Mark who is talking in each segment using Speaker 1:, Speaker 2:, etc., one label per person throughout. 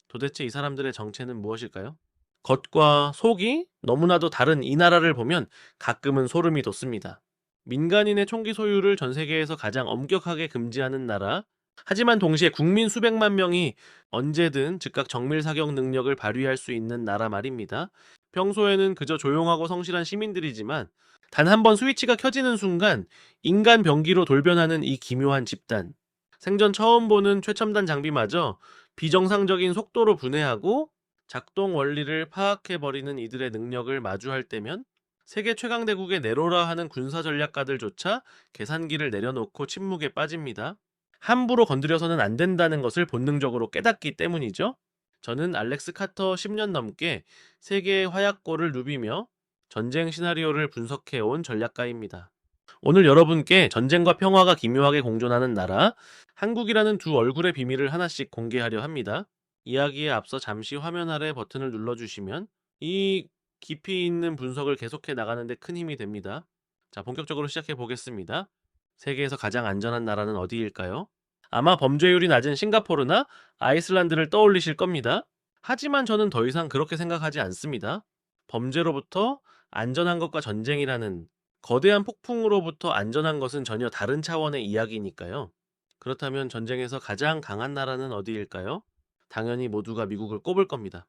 Speaker 1: 도대체 이 사람들의 정체는 무엇일까요? 겉과 속이 너무나도 다른 이 나라를 보면 가끔은 소름이 돋습니다. 민간인의 총기 소유를 전 세계에서 가장 엄격하게 금지하는 나라, 하지만 동시에 국민 수백만 명이 언제든 즉각 정밀 사격 능력을 발휘할 수 있는 나라 말입니다. 평소에는 그저 조용하고 성실한 시민들이지만 단 한 번 스위치가 켜지는 순간 인간 병기로 돌변하는 이 기묘한 집단. 생전 처음 보는 최첨단 장비마저 비정상적인 속도로 분해하고 작동 원리를 파악해버리는 이들의 능력을 마주할 때면 세계 최강대국의 네로라 하는 군사 전략가들조차 계산기를 내려놓고 침묵에 빠집니다. 함부로 건드려서는 안 된다는 것을 본능적으로 깨닫기 때문이죠. 저는 알렉스 카터 10년 넘게 세계의 화약고를 누비며 전쟁 시나리오를 분석해온 전략가입니다. 오늘 여러분께 전쟁과 평화가 기묘하게 공존하는 나라, 한국이라는 두 얼굴의 비밀을 하나씩 공개하려 합니다. 이야기에 앞서 잠시 화면 아래 버튼을 눌러주시면 이 깊이 있는 분석을 계속해 나가는데 큰 힘이 됩니다. 자, 본격적으로 시작해 보겠습니다. 세계에서 가장 안전한 나라는 어디일까요? 아마 범죄율이 낮은 싱가포르나 아이슬란드를 떠올리실 겁니다. 하지만 저는 더 이상 그렇게 생각하지 않습니다. 범죄로부터 안전한 것과 전쟁이라는 거대한 폭풍으로부터 안전한 것은 전혀 다른 차원의 이야기니까요. 그렇다면 전쟁에서 가장 강한 나라는 어디일까요? 당연히 모두가 미국을 꼽을 겁니다.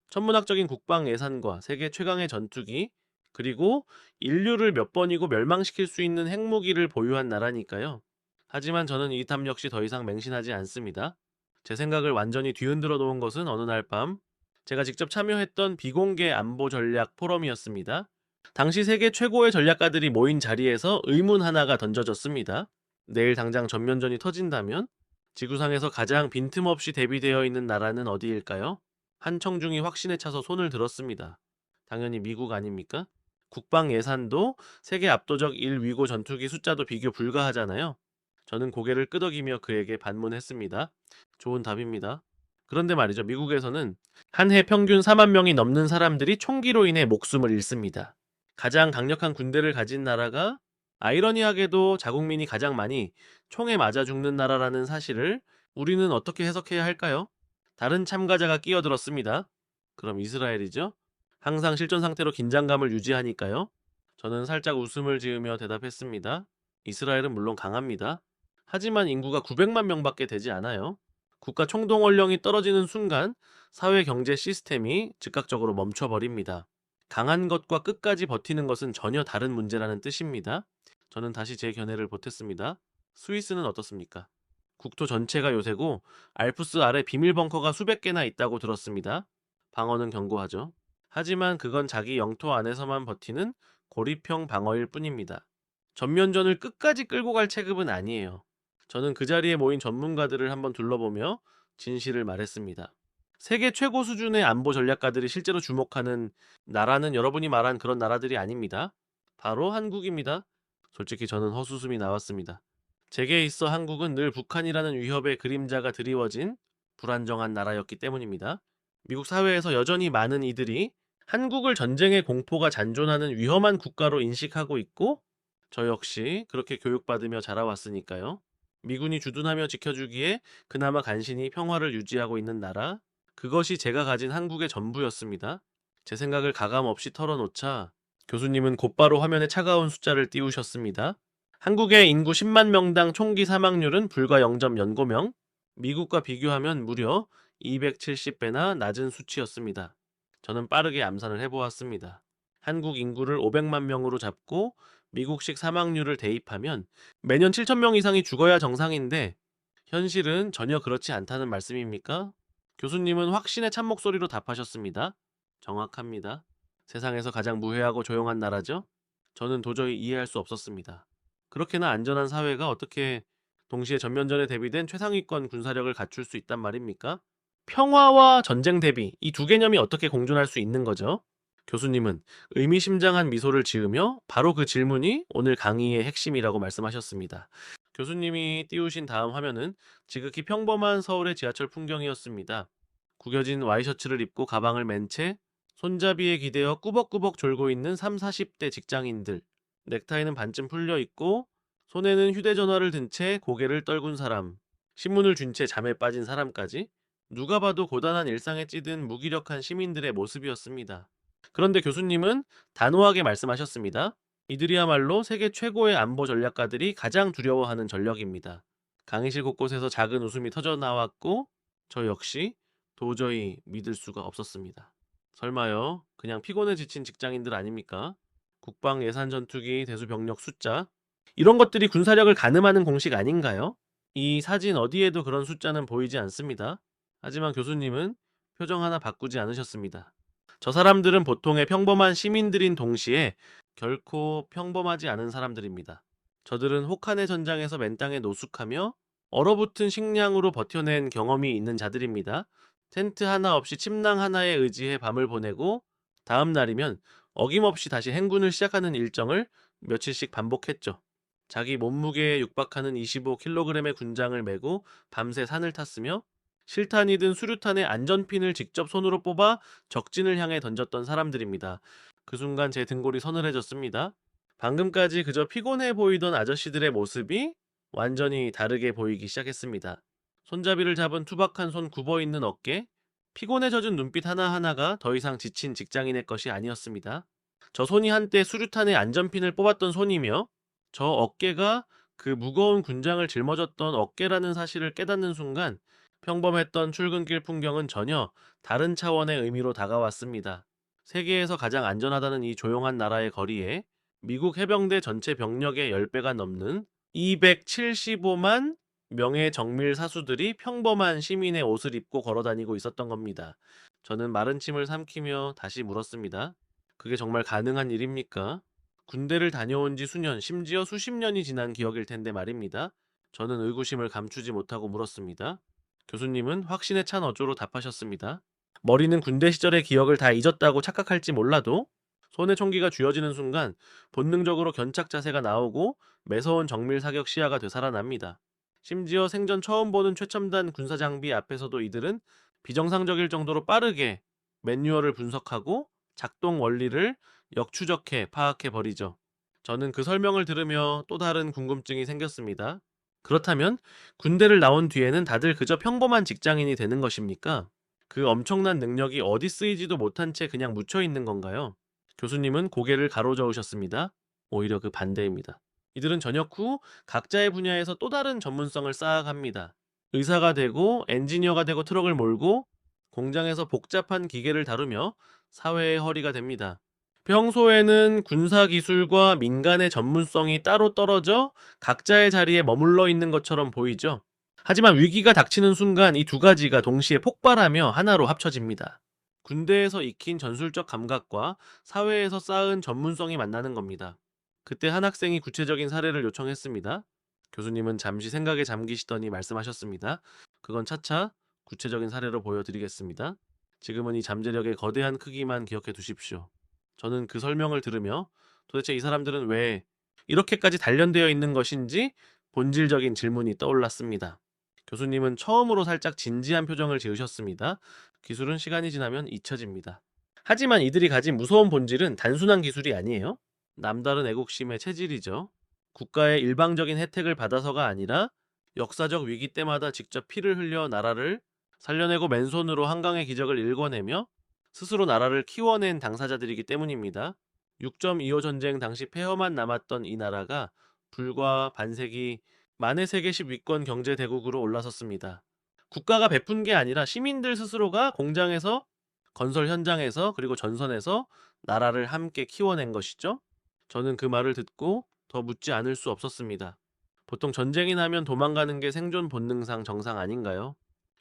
Speaker 1: 천문학적인 국방 예산과 세계 최강의 전투기, 그리고 인류를 몇 번이고 멸망시킬 수 있는 핵무기를 보유한 나라니까요. 하지만 저는 이 탑 역시 더 이상 맹신하지 않습니다. 제 생각을 완전히 뒤흔들어 놓은 것은 어느 날 밤 제가 직접 참여했던 비공개 안보 전략 포럼이었습니다. 당시 세계 최고의 전략가들이 모인 자리에서 의문 하나가 던져졌습니다. 내일 당장 전면전이 터진다면 지구상에서 가장 빈틈없이 대비되어 있는 나라는 어디일까요? 한 청중이 확신에 차서 손을 들었습니다. 당연히 미국 아닙니까? 국방 예산도 세계 압도적 1위고 전투기 숫자도 비교 불가하잖아요. 저는 고개를 끄덕이며 그에게 반문했습니다. 좋은 답입니다. 그런데 말이죠. 미국에서는 한 해 평균 4만 명이 넘는 사람들이 총기로 인해 목숨을 잃습니다. 가장 강력한 군대를 가진 나라가 아이러니하게도 자국민이 가장 많이 총에 맞아 죽는 나라라는 사실을 우리는 어떻게 해석해야 할까요? 다른 참가자가 끼어들었습니다. 그럼 이스라엘이죠? 항상 실전 상태로 긴장감을 유지하니까요. 저는 살짝 웃음을 지으며 대답했습니다. 이스라엘은 물론 강합니다. 하지만 인구가 900만 명밖에 되지 않아요. 국가 총동원령이 떨어지는 순간 사회 경제 시스템이 즉각적으로 멈춰버립니다. 강한 것과 끝까지 버티는 것은 전혀 다른 문제라는 뜻입니다. 저는 다시 제 견해를 보탰습니다. 스위스는 어떻습니까? 국토 전체가 요새고 알프스 아래 비밀 벙커가 수백 개나 있다고 들었습니다. 방어는 견고하죠. 하지만 그건 자기 영토 안에서만 버티는 고립형 방어일 뿐입니다. 전면전을 끝까지 끌고 갈 체급은 아니에요. 저는 그 자리에 모인 전문가들을 한번 둘러보며 진실을 말했습니다. 세계 최고 수준의 안보 전략가들이 실제로 주목하는 나라는 여러분이 말한 그런 나라들이 아닙니다. 바로 한국입니다. 솔직히 저는 헛웃음이 나왔습니다. 제게 있어 한국은 늘 북한이라는 위협의 그림자가 드리워진 불안정한 나라였기 때문입니다. 미국 사회에서 여전히 많은 이들이 한국을 전쟁의 공포가 잔존하는 위험한 국가로 인식하고 있고 저 역시 그렇게 교육받으며 자라왔으니까요. 미군이 주둔하며 지켜주기에 그나마 간신히 평화를 유지하고 있는 나라, 그것이 제가 가진 한국의 전부였습니다. 제 생각을 가감없이 털어놓자 교수님은 곧바로 화면에 차가운 숫자를 띄우셨습니다. 한국의 인구 10만 명당 총기 사망률은 불과 0.09명, 미국과 비교하면 무려 270배나 낮은 수치였습니다. 저는 빠르게 암산을 해보았습니다. 한국 인구를 500만 명으로 잡고 미국식 사망률을 대입하면 매년 7,000명 이상이 죽어야 정상인데 현실은 전혀 그렇지 않다는 말씀입니까? 교수님은 확신의 참목소리로 답하셨습니다. 정확합니다. 세상에서 가장 무해하고 조용한 나라죠? 저는 도저히 이해할 수 없었습니다. 그렇게나 안전한 사회가 어떻게 동시에 전면전에 대비된 최상위권 군사력을 갖출 수 있단 말입니까? 평화와 전쟁 대비 이 두 개념이 어떻게 공존할 수 있는 거죠? 교수님은 의미심장한 미소를 지으며 바로 그 질문이 오늘 강의의 핵심이라고 말씀하셨습니다. 교수님이 띄우신 다음 화면은 지극히 평범한 서울의 지하철 풍경이었습니다. 구겨진 와이셔츠를 입고 가방을 맨 채 손잡이에 기대어 꾸벅꾸벅 졸고 있는 3, 40대 직장인들. 넥타이는 반쯤 풀려 있고 손에는 휴대전화를 든 채 고개를 떨군 사람. 신문을 쥔 채 잠에 빠진 사람까지. 누가 봐도 고단한 일상에 찌든 무기력한 시민들의 모습이었습니다. 그런데 교수님은 단호하게 말씀하셨습니다. 이들이야말로 세계 최고의 안보 전략가들이 가장 두려워하는 전력입니다. 강의실 곳곳에서 작은 웃음이 터져 나왔고 저 역시 도저히 믿을 수가 없었습니다. 설마요? 그냥 피곤해 지친 직장인들 아닙니까? 국방 예산 전투기 대수 병력 숫자 이런 것들이 군사력을 가늠하는 공식 아닌가요? 이 사진 어디에도 그런 숫자는 보이지 않습니다. 하지만 교수님은 표정 하나 바꾸지 않으셨습니다. 저 사람들은 보통의 평범한 시민들인 동시에 결코 평범하지 않은 사람들입니다. 저들은 혹한의 전장에서 맨땅에 노숙하며 얼어붙은 식량으로 버텨낸 경험이 있는 자들입니다. 텐트 하나 없이 침낭 하나에 의지해 밤을 보내고 다음 날이면 어김없이 다시 행군을 시작하는 일정을 며칠씩 반복했죠. 자기 몸무게에 육박하는 25kg의 군장을 메고 밤새 산을 탔으며 실탄이든 수류탄의 안전핀을 직접 손으로 뽑아 적진을 향해 던졌던 사람들입니다. 그 순간 제 등골이 서늘해졌습니다. 방금까지 그저 피곤해 보이던 아저씨들의 모습이 완전히 다르게 보이기 시작했습니다. 손잡이를 잡은 투박한 손 굽어있는 어깨, 피곤에 젖은 눈빛 하나하나가 더 이상 지친 직장인의 것이 아니었습니다. 저 손이 한때 수류탄의 안전핀을 뽑았던 손이며 저 어깨가 그 무거운 군장을 짊어졌던 어깨라는 사실을 깨닫는 순간 평범했던 출근길 풍경은 전혀 다른 차원의 의미로 다가왔습니다. 세계에서 가장 안전하다는 이 조용한 나라의 거리에 미국 해병대 전체 병력의 10배가 넘는 275만 명의 정밀 사수들이 평범한 시민의 옷을 입고 걸어다니고 있었던 겁니다. 저는 마른 침을 삼키며 다시 물었습니다. 그게 정말 가능한 일입니까? 군대를 다녀온 지 수년, 심지어 수십 년이 지난 기억일 텐데 말입니다. 저는 의구심을 감추지 못하고 물었습니다. 교수님은 확신에 찬 어조로 답하셨습니다. 머리는 군대 시절의 기억을 다 잊었다고 착각할지 몰라도 손에 총기가 쥐어지는 순간 본능적으로 견착 자세가 나오고 매서운 정밀 사격 시야가 되살아납니다. 심지어 생전 처음 보는 최첨단 군사 장비 앞에서도 이들은 비정상적일 정도로 빠르게 매뉴얼을 분석하고 작동 원리를 역추적해 파악해 버리죠. 저는 그 설명을 들으며 또 다른 궁금증이 생겼습니다. 그렇다면 군대를 나온 뒤에는 다들 그저 평범한 직장인이 되는 것입니까? 그 엄청난 능력이 어디 쓰이지도 못한 채 그냥 묻혀 있는 건가요? 교수님은 고개를 가로저으셨습니다. 오히려 그 반대입니다. 이들은 전역 후 각자의 분야에서 또 다른 전문성을 쌓아갑니다. 의사가 되고 엔지니어가 되고 트럭을 몰고 공장에서 복잡한 기계를 다루며 사회의 허리가 됩니다. 평소에는 군사기술과 민간의 전문성이 따로 떨어져 각자의 자리에 머물러 있는 것처럼 보이죠. 하지만 위기가 닥치는 순간 이 두 가지가 동시에 폭발하며 하나로 합쳐집니다. 군대에서 익힌 전술적 감각과 사회에서 쌓은 전문성이 만나는 겁니다. 그때 한 학생이 구체적인 사례를 요청했습니다. 교수님은 잠시 생각에 잠기시더니 말씀하셨습니다. 그건 차차 구체적인 사례로 보여드리겠습니다. 지금은 이 잠재력의 거대한 크기만 기억해 두십시오. 저는 그 설명을 들으며 도대체 이 사람들은 왜 이렇게까지 단련되어 있는 것인지 본질적인 질문이 떠올랐습니다. 교수님은 처음으로 살짝 진지한 표정을 지으셨습니다. 기술은 시간이 지나면 잊혀집니다. 하지만 이들이 가진 무서운 본질은 단순한 기술이 아니에요. 남다른 애국심의 체질이죠. 국가의 일방적인 혜택을 받아서가 아니라 역사적 위기 때마다 직접 피를 흘려 나라를 살려내고 맨손으로 한강의 기적을 일궈내며 스스로 나라를 키워낸 당사자들이기 때문입니다. 6.25 전쟁 당시 폐허만 남았던 이 나라가 불과 반세기 만의 세계 10위권 경제 대국으로 올라섰습니다. 국가가 베푼 게 아니라 시민들 스스로가 공장에서 건설 현장에서 그리고 전선에서 나라를 함께 키워낸 것이죠. 저는 그 말을 듣고 더 묻지 않을 수 없었습니다. 보통 전쟁이 나면 도망가는 게 생존 본능상 정상 아닌가요?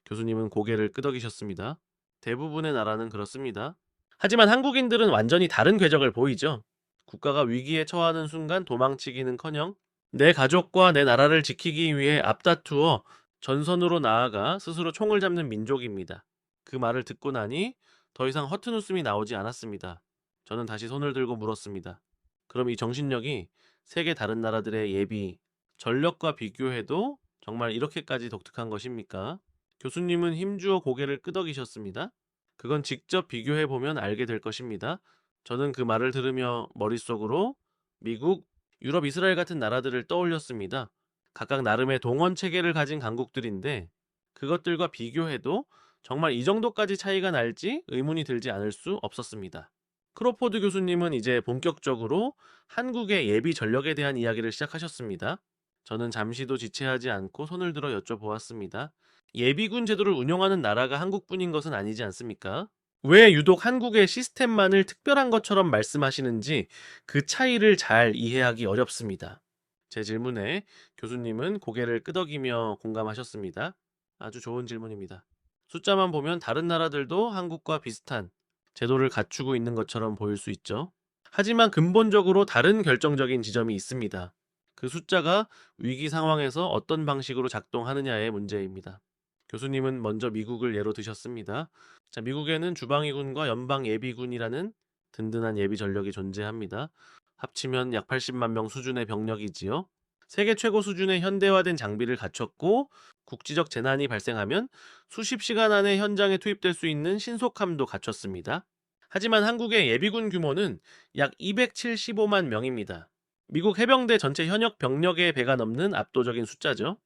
Speaker 1: 교수님은 고개를 끄덕이셨습니다. 대부분의 나라는 그렇습니다. 하지만 한국인들은 완전히 다른 궤적을 보이죠. 국가가 위기에 처하는 순간 도망치기는커녕 내 가족과 내 나라를 지키기 위해 앞다투어 전선으로 나아가 스스로 총을 잡는 민족입니다. 그 말을 듣고 나니 더 이상 허튼 웃음이 나오지 않았습니다. 저는 다시 손을 들고 물었습니다. 그럼 이 정신력이 세계 다른 나라들의 예비, 전력과 비교해도 정말 이렇게까지 독특한 것입니까? 교수님은 힘주어 고개를 끄덕이셨습니다. 그건 직접 비교해보면 알게 될 것입니다. 저는 그 말을 들으며 머릿속으로 미국, 유럽, 이스라엘 같은 나라들을 떠올렸습니다. 각각 나름의 동원 체계를 가진 강국들인데 그것들과 비교해도 정말 이 정도까지 차이가 날지 의문이 들지 않을 수 없었습니다. 크로포드 교수님은 이제 본격적으로 한국의 예비 전력에 대한 이야기를 시작하셨습니다. 저는 잠시도 지체하지 않고 손을 들어 여쭤보았습니다. 예비군 제도를 운영하는 나라가 한국뿐인 것은 아니지 않습니까? 왜 유독 한국의 시스템만을 특별한 것처럼 말씀하시는지 그 차이를 잘 이해하기 어렵습니다. 제 질문에 교수님은 고개를 끄덕이며 공감하셨습니다. 아주 좋은 질문입니다. 숫자만 보면 다른 나라들도 한국과 비슷한 제도를 갖추고 있는 것처럼 보일 수 있죠. 하지만 근본적으로 다른 결정적인 지점이 있습니다. 그 숫자가 위기 상황에서 어떤 방식으로 작동하느냐의 문제입니다. 교수님은 먼저 미국을 예로 드셨습니다. 자, 미국에는 주방위군과 연방예비군이라는 든든한 예비 전력이 존재합니다. 합치면 약 80만 명 수준의 병력이지요. 세계 최고 수준의 현대화된 장비를 갖췄고 국지적 재난이 발생하면 수십 시간 안에 현장에 투입될 수 있는 신속함도 갖췄습니다. 하지만 한국의 예비군 규모는 약 275만 명입니다. 미국 해병대 전체 현역 병력의 배가 넘는 압도적인 숫자죠.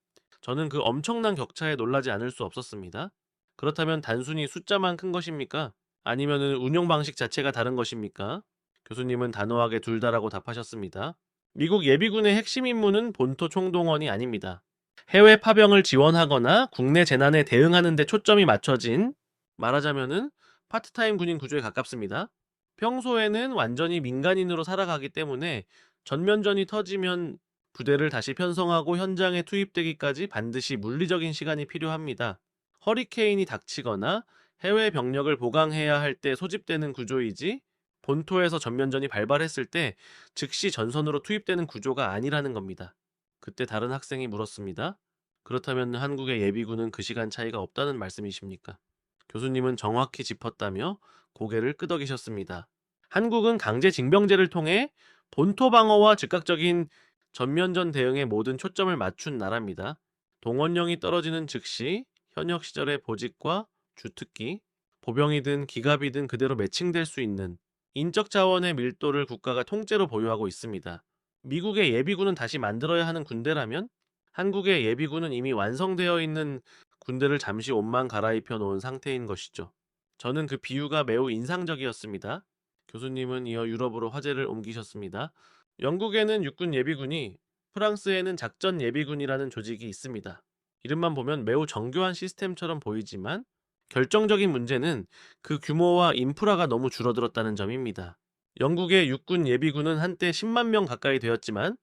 Speaker 1: 저는 그 엄청난 격차에 놀라지 않을 수 없었습니다. 그렇다면 단순히 숫자만 큰 것입니까? 아니면 운영 방식 자체가 다른 것입니까? 교수님은 단호하게 둘 다라고 답하셨습니다. 미국 예비군의 핵심 임무는 본토 총동원이 아닙니다. 해외 파병을 지원하거나 국내 재난에 대응하는 데 초점이 맞춰진, 말하자면은 파트타임 군인 구조에 가깝습니다. 평소에는 완전히 민간인으로 살아가기 때문에 전면전이 터지면 부대를 다시 편성하고 현장에 투입되기까지 반드시 물리적인 시간이 필요합니다. 허리케인이 닥치거나 해외 병력을 보강해야 할 때 소집되는 구조이지 본토에서 전면전이 발발했을 때 즉시 전선으로 투입되는 구조가 아니라는 겁니다. 그때 다른 학생이 물었습니다. 그렇다면 한국의 예비군은 그 시간 차이가 없다는 말씀이십니까? 교수님은 정확히 짚었다며 고개를 끄덕이셨습니다. 한국은 강제 징병제를 통해 본토 방어와 즉각적인 전면전 대응에 모든 초점을 맞춘 나라입니다. 동원령이 떨어지는 즉시 현역 시절의 보직과 주특기, 보병이든 기갑이든 그대로 매칭될 수 있는 인적 자원의 밀도를 국가가 통째로 보유하고 있습니다. 미국의 예비군은 다시 만들어야 하는 군대라면 한국의 예비군은 이미 완성되어 있는 군대를 잠시 옷만 갈아입혀 놓은 상태인 것이죠. 저는 그 비유가 매우 인상적이었습니다. 교수님은 이어 유럽으로 화제를 옮기셨습니다. 영국에는 육군 예비군이, 프랑스에는 작전 예비군이라는 조직이 있습니다. 이름만 보면 매우 정교한 시스템처럼 보이지만 결정적인 문제는 그 규모와 인프라가 너무 줄어들었다는 점입니다. 영국의 육군 예비군은 한때 10만 명 가까이 되었지만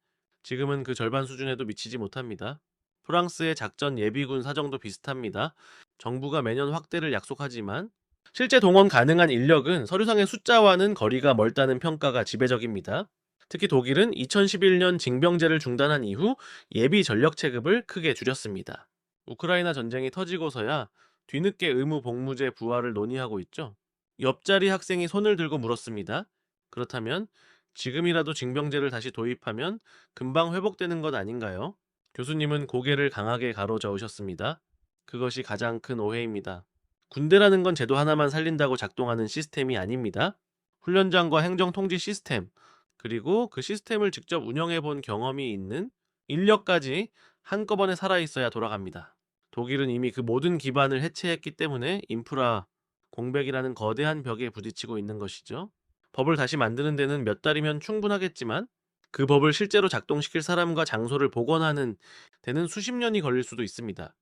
Speaker 1: 지금은 그 절반 수준에도 미치지 못합니다. 프랑스의 작전 예비군 사정도 비슷합니다. 정부가 매년 확대를 약속하지만 실제 동원 가능한 인력은 서류상의 숫자와는 거리가 멀다는 평가가 지배적입니다. 특히 독일은 2011년 징병제를 중단한 이후 예비 전력 체급을 크게 줄였습니다. 우크라이나 전쟁이 터지고서야 뒤늦게 의무 복무제 부활을 논의하고 있죠. 옆자리 학생이 손을 들고 물었습니다. 그렇다면 지금이라도 징병제를 다시 도입하면 금방 회복되는 것 아닌가요? 교수님은 고개를 강하게 가로저으셨습니다. 그것이 가장 큰 오해입니다. 군대라는 건 제도 하나만 살린다고 작동하는 시스템이 아닙니다. 훈련장과 행정 통지 시스템, 그리고 그 시스템을 직접 운영해 본 경험이 있는 인력까지 한꺼번에 살아있어야 돌아갑니다. 독일은 이미 그 모든 기반을 해체했기 때문에 인프라 공백이라는 거대한 벽에 부딪히고 있는 것이죠. 법을 다시 만드는 데는 몇 달이면 충분하겠지만 그 법을 실제로 작동시킬 사람과 장소를 복원하는 데는 수십 년이 걸릴 수도 있습니다.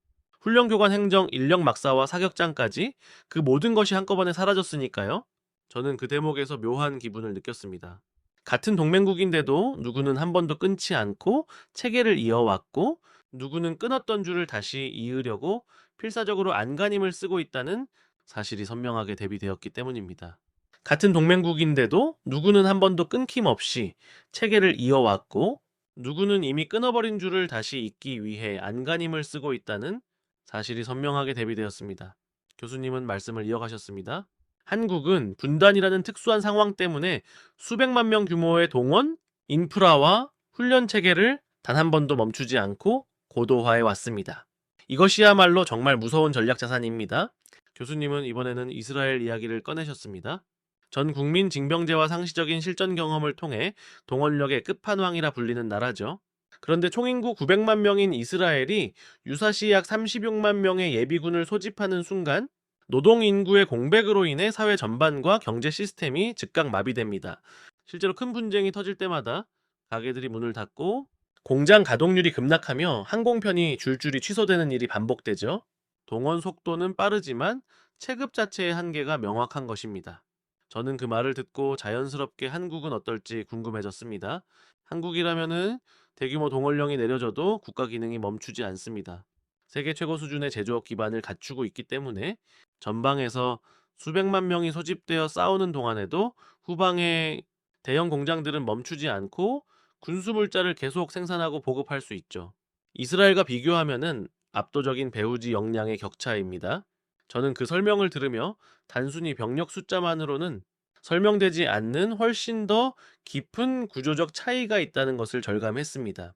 Speaker 1: 훈련교관 행정, 인력 막사와 사격장까지 그 모든 것이 한꺼번에 사라졌으니까요. 저는 그 대목에서 묘한 기분을 느꼈습니다. 같은 동맹국인데도 누구는 한 번도 끊지 않고 체계를 이어왔고 누구는 끊었던 줄을 다시 이으려고 필사적으로 안간힘을 쓰고 있다는 사실이 선명하게 대비되었기 때문입니다. 같은 동맹국인데도 누구는 한 번도 끊김없이 체계를 이어왔고 누구는 이미 끊어버린 줄을 다시 잇기 위해 안간힘을 쓰고 있다는 사실이 선명하게 대비되었습니다. 교수님은 말씀을 이어가셨습니다. 한국은 분단이라는 특수한 상황 때문에 수백만 명 규모의 동원, 인프라와 훈련 체계를 단 한 번도 멈추지 않고 고도화해 왔습니다. 이것이야말로 정말 무서운 전략 자산입니다. 교수님은 이번에는 이스라엘 이야기를 꺼내셨습니다. 전 국민 징병제와 상시적인 실전 경험을 통해 동원력의 끝판왕이라 불리는 나라죠. 그런데 총인구 900만 명인 이스라엘이 유사시 약 36만 명의 예비군을 소집하는 순간 노동 인구의 공백으로 인해 사회 전반과 경제 시스템이 즉각 마비됩니다. 실제로 큰 분쟁이 터질 때마다 가게들이 문을 닫고 공장 가동률이 급락하며 항공편이 줄줄이 취소되는 일이 반복되죠. 동원 속도는 빠르지만 체급 자체의 한계가 명확한 것입니다. 저는 그 말을 듣고 자연스럽게 한국은 어떨지 궁금해졌습니다. 한국이라면은 대규모 동원령이 내려져도 국가 기능이 멈추지 않습니다. 세계 최고 수준의 제조업 기반을 갖추고 있기 때문에 전방에서 수백만 명이 소집되어 싸우는 동안에도 후방의 대형 공장들은 멈추지 않고 군수 물자를 계속 생산하고 보급할 수 있죠. 이스라엘과 비교하면은 압도적인 배후지 역량의 격차입니다. 저는 그 설명을 들으며 단순히 병력 숫자만으로는 설명되지 않는 훨씬 더 깊은 구조적 차이가 있다는 것을 절감했습니다.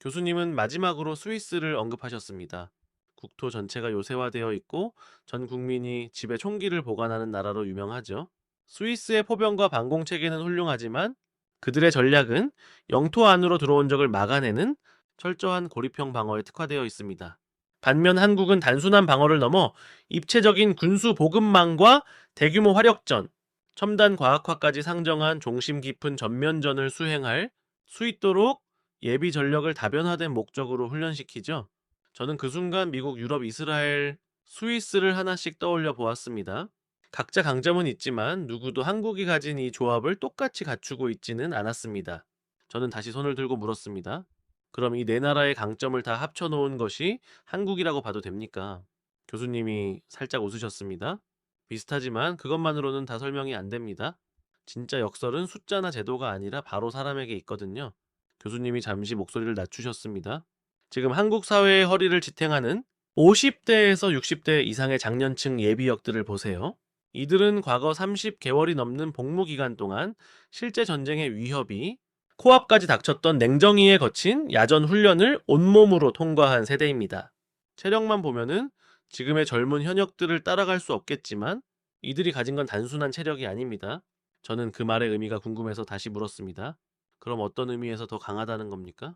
Speaker 1: 교수님은 마지막으로 스위스를 언급하셨습니다. 국토 전체가 요새화되어 있고 전 국민이 집에 총기를 보관하는 나라로 유명하죠. 스위스의 포병과 방공 체계는 훌륭하지만 그들의 전략은 영토 안으로 들어온 적을 막아내는 철저한 고립형 방어에 특화되어 있습니다. 반면 한국은 단순한 방어를 넘어 입체적인 군수 보급망과 대규모 화력전, 첨단 과학화까지 상정한 종심 깊은 전면전을 수행할 수 있도록 예비 전력을 다변화된 목적으로 훈련시키죠. 저는 그 순간 미국, 유럽, 이스라엘, 스위스를 하나씩 떠올려 보았습니다. 각자 강점은 있지만 누구도 한국이 가진 이 조합을 똑같이 갖추고 있지는 않았습니다. 저는 다시 손을 들고 물었습니다. 그럼 이 네 나라의 강점을 다 합쳐놓은 것이 한국이라고 봐도 됩니까? 교수님이 살짝 웃으셨습니다. 비슷하지만 그것만으로는 다 설명이 안 됩니다. 진짜 역설은 숫자나 제도가 아니라 바로 사람에게 있거든요. 교수님이 잠시 목소리를 낮추셨습니다. 지금 한국 사회의 허리를 지탱하는 50대에서 60대 이상의 장년층 예비역들을 보세요. 이들은 과거 30개월이 넘는 복무 기간 동안 실제 전쟁의 위협이 코앞까지 닥쳤던 냉정위에 거친 야전 훈련을 온몸으로 통과한 세대입니다. 체력만 보면은 지금의 젊은 현역들을 따라갈 수 없겠지만 이들이 가진 건 단순한 체력이 아닙니다. 저는 그 말의 의미가 궁금해서 다시 물었습니다. 그럼 어떤 의미에서 더 강하다는 겁니까?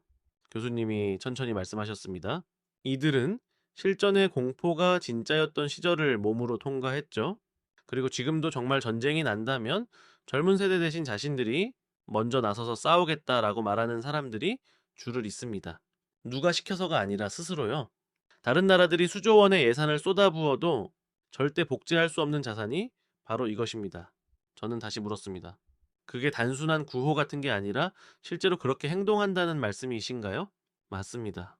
Speaker 1: 교수님이 천천히 말씀하셨습니다. 이들은 실전의 공포가 진짜였던 시절을 몸으로 통과했죠. 그리고 지금도 정말 전쟁이 난다면 젊은 세대 대신 자신들이 먼저 나서서 싸우겠다라고 말하는 사람들이 줄을 잇습니다. 누가 시켜서가 아니라 스스로요. 다른 나라들이 수조 원의 예산을 쏟아부어도 절대 복제할 수 없는 자산이 바로 이것입니다. 저는 다시 물었습니다. 그게 단순한 구호 같은 게 아니라 실제로 그렇게 행동한다는 말씀이신가요? 맞습니다.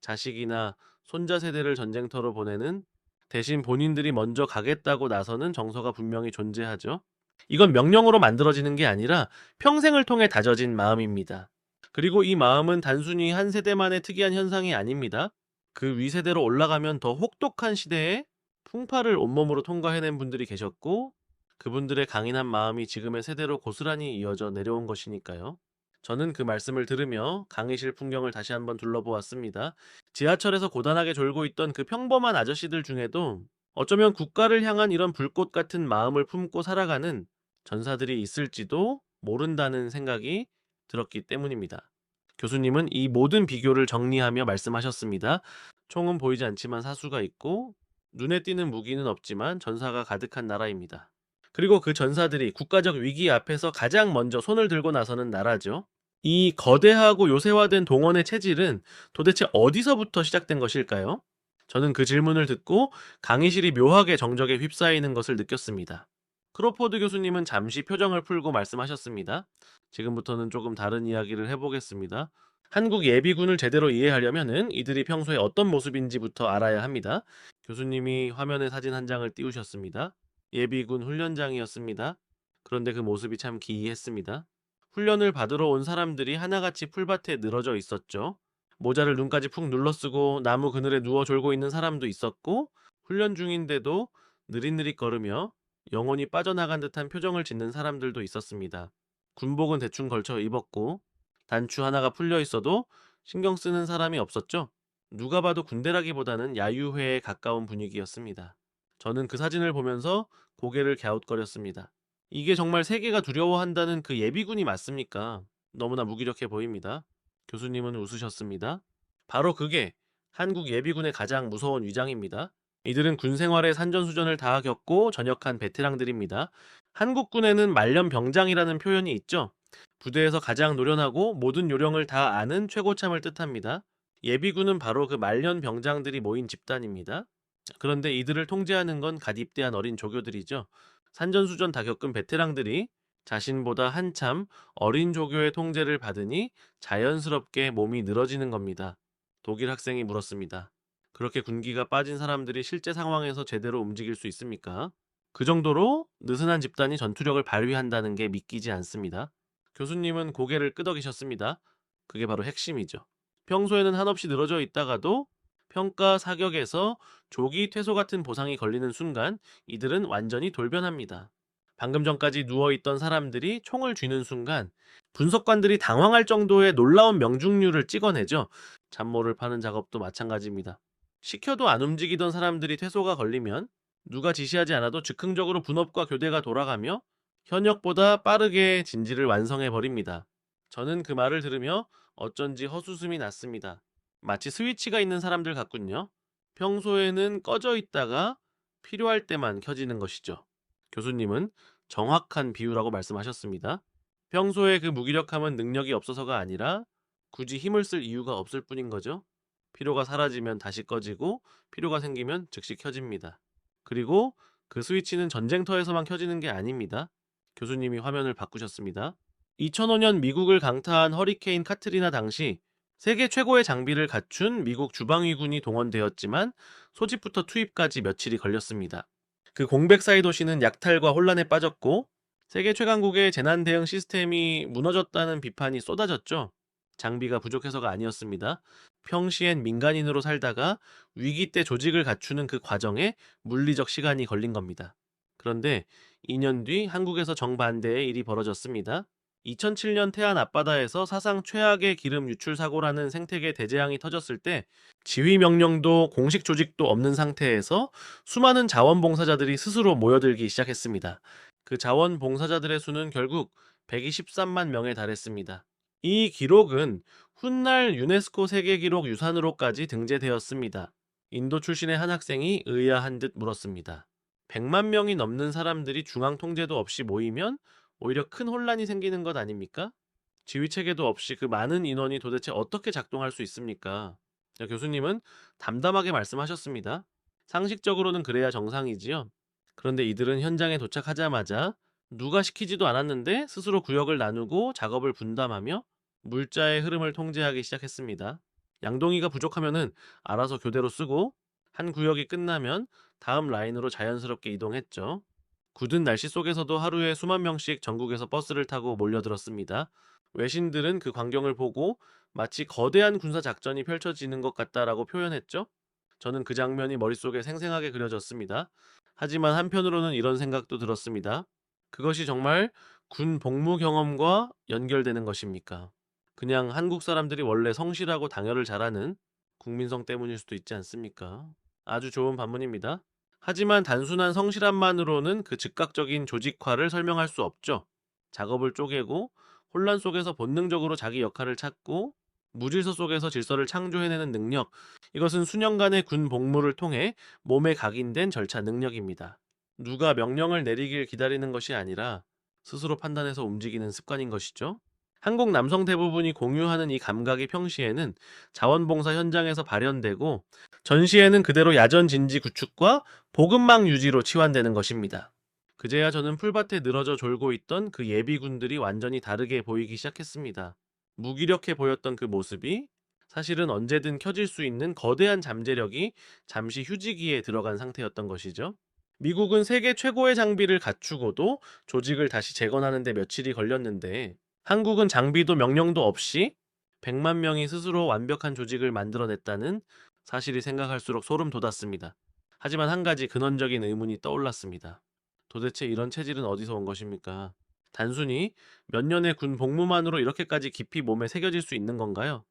Speaker 1: 자식이나 손자 세대를 전쟁터로 보내는 대신 본인들이 먼저 가겠다고 나서는 정서가 분명히 존재하죠. 이건 명령으로 만들어지는 게 아니라 평생을 통해 다져진 마음입니다. 그리고 이 마음은 단순히 한 세대만의 특이한 현상이 아닙니다. 그 위세대로 올라가면 더 혹독한 시대에 풍파를 온몸으로 통과해낸 분들이 계셨고 그분들의 강인한 마음이 지금의 세대로 고스란히 이어져 내려온 것이니까요. 저는 그 말씀을 들으며 강의실 풍경을 다시 한번 둘러보았습니다. 지하철에서 고단하게 졸고 있던 그 평범한 아저씨들 중에도 어쩌면 국가를 향한 이런 불꽃 같은 마음을 품고 살아가는 전사들이 있을지도 모른다는 생각이 들었기 때문입니다. 교수님은 이 모든 비교를 정리하며 말씀하셨습니다. 총은 보이지 않지만 사수가 있고 눈에 띄는 무기는 없지만 전사가 가득한 나라입니다. 그리고 그 전사들이 국가적 위기 앞에서 가장 먼저 손을 들고 나서는 나라죠. 이 거대하고 요새화된 동원의 체질은 도대체 어디서부터 시작된 것일까요? 저는 그 질문을 듣고 강의실이 묘하게 정적에 휩싸이는 것을 느꼈습니다. 크로포드 교수님은 잠시 표정을 풀고 말씀하셨습니다. 지금부터는 조금 다른 이야기를 해보겠습니다. 한국 예비군을 제대로 이해하려면은 이들이 평소에 어떤 모습인지부터 알아야 합니다. 교수님이 화면에 사진 한 장을 띄우셨습니다. 예비군 훈련장이었습니다. 그런데 그 모습이 참 기이했습니다. 훈련을 받으러 온 사람들이 하나같이 풀밭에 늘어져 있었죠. 모자를 눈까지 푹 눌러쓰고 나무 그늘에 누워 졸고 있는 사람도 있었고 훈련 중인데도 느릿느릿 걸으며 영혼이 빠져나간 듯한 표정을 짓는 사람들도 있었습니다. 군복은 대충 걸쳐 입었고 단추 하나가 풀려 있어도 신경 쓰는 사람이 없었죠. 누가 봐도 군대라기보다는 야유회에 가까운 분위기였습니다. 저는 그 사진을 보면서 고개를 갸웃거렸습니다. 이게 정말 세계가 두려워한다는 그 예비군이 맞습니까? 너무나 무기력해 보입니다. 교수님은 웃으셨습니다. 바로 그게 한국 예비군의 가장 무서운 위장입니다. 이들은 군 생활에 산전수전을 다 겪고 전역한 베테랑들입니다. 한국군에는 말년병장이라는 표현이 있죠. 부대에서 가장 노련하고 모든 요령을 다 아는 최고참을 뜻합니다. 예비군은 바로 그 말년병장들이 모인 집단입니다. 그런데 이들을 통제하는 건 갓 입대한 어린 조교들이죠. 산전수전 다 겪은 베테랑들이 자신보다 한참 어린 조교의 통제를 받으니 자연스럽게 몸이 늘어지는 겁니다. 독일 학생이 물었습니다. 그렇게 군기가 빠진 사람들이 실제 상황에서 제대로 움직일 수 있습니까? 그 정도로 느슨한 집단이 전투력을 발휘한다는 게 믿기지 않습니다. 교수님은 고개를 끄덕이셨습니다. 그게 바로 핵심이죠. 평소에는 한없이 늘어져 있다가도 평가 사격에서 조기 퇴소 같은 보상이 걸리는 순간 이들은 완전히 돌변합니다. 방금 전까지 누워있던 사람들이 총을 쥐는 순간 분석관들이 당황할 정도의 놀라운 명중률을 찍어내죠. 잡모를 파는 작업도 마찬가지입니다. 시켜도 안 움직이던 사람들이 퇴소가 걸리면 누가 지시하지 않아도 즉흥적으로 분업과 교대가 돌아가며 현역보다 빠르게 진지를 완성해 버립니다. 저는 그 말을 들으며 어쩐지 헛웃음이 났습니다. 마치 스위치가 있는 사람들 같군요. 평소에는 꺼져 있다가 필요할 때만 켜지는 것이죠. 교수님은 정확한 비유라고 말씀하셨습니다. 평소에 그 무기력함은 능력이 없어서가 아니라 굳이 힘을 쓸 이유가 없을 뿐인 거죠. 필요가 사라지면 다시 꺼지고 필요가 생기면 즉시 켜집니다. 그리고 그 스위치는 전쟁터에서만 켜지는 게 아닙니다. 교수님이 화면을 바꾸셨습니다. 2005년 미국을 강타한 허리케인 카트리나 당시 세계 최고의 장비를 갖춘 미국 주방위군이 동원되었지만 소집부터 투입까지 며칠이 걸렸습니다. 그 공백 사이 도시는 약탈과 혼란에 빠졌고 세계 최강국의 재난 대응 시스템이 무너졌다는 비판이 쏟아졌죠. 장비가 부족해서가 아니었습니다. 평시엔 민간인으로 살다가 위기 때 조직을 갖추는 그 과정에 물리적 시간이 걸린 겁니다. 그런데 2년 뒤 한국에서 정반대의 일이 벌어졌습니다. 2007년 태안 앞바다에서 사상 최악의 기름 유출 사고라는 생태계 대재앙이 터졌을 때 지휘 명령도 공식 조직도 없는 상태에서 수많은 자원봉사자들이 스스로 모여들기 시작했습니다. 그 자원봉사자들의 수는 결국 123만 명에 달했습니다. 이 기록은 훗날 유네스코 세계기록 유산으로까지 등재되었습니다. 인도 출신의 한 학생이 의아한 듯 물었습니다. 100만 명이 넘는 사람들이 중앙 통제도 없이 모이면 오히려 큰 혼란이 생기는 것 아닙니까? 지휘 체계도 없이 그 많은 인원이 도대체 어떻게 작동할 수 있습니까? 교수님은 담담하게 말씀하셨습니다. 상식적으로는 그래야 정상이지요. 그런데 이들은 현장에 도착하자마자 누가 시키지도 않았는데 스스로 구역을 나누고 작업을 분담하며 물자의 흐름을 통제하기 시작했습니다. 양동이가 부족하면은 알아서 교대로 쓰고 한 구역이 끝나면 다음 라인으로 자연스럽게 이동했죠. 굳은 날씨 속에서도 하루에 수만 명씩 전국에서 버스를 타고 몰려들었습니다. 외신들은 그 광경을 보고 마치 거대한 군사 작전이 펼쳐지는 것 같다라고 표현했죠. 저는 그 장면이 머릿속에 생생하게 그려졌습니다. 하지만 한편으로는 이런 생각도 들었습니다. 그것이 정말 군 복무 경험과 연결되는 것입니까? 그냥 한국 사람들이 원래 성실하고 당열을 잘하는 국민성 때문일 수도 있지 않습니까? 아주 좋은 반문입니다. 하지만 단순한 성실함만으로는 그 즉각적인 조직화를 설명할 수 없죠. 작업을 쪼개고 혼란 속에서 본능적으로 자기 역할을 찾고 무질서 속에서 질서를 창조해내는 능력, 이것은 수년간의 군 복무를 통해 몸에 각인된 절차 능력입니다. 누가 명령을 내리길 기다리는 것이 아니라 스스로 판단해서 움직이는 습관인 것이죠. 한국 남성 대부분이 공유하는 이 감각이 평시에는 자원봉사 현장에서 발현되고 전시에는 그대로 야전 진지 구축과 보급망 유지로 치환되는 것입니다. 그제야 저는 풀밭에 늘어져 졸고 있던 그 예비군들이 완전히 다르게 보이기 시작했습니다. 무기력해 보였던 그 모습이 사실은 언제든 켜질 수 있는 거대한 잠재력이 잠시 휴지기에 들어간 상태였던 것이죠. 미국은 세계 최고의 장비를 갖추고도 조직을 다시 재건하는 데 며칠이 걸렸는데 한국은 장비도 명령도 없이 100만 명이 스스로 완벽한 조직을 만들어냈다는 사실이 생각할수록 소름 돋았습니다. 하지만 한 가지 근원적인 의문이 떠올랐습니다. 도대체 이런 체질은 어디서 온 것입니까? 단순히 몇 년의 군 복무만으로 이렇게까지 깊이 몸에 새겨질 수 있는 건가요?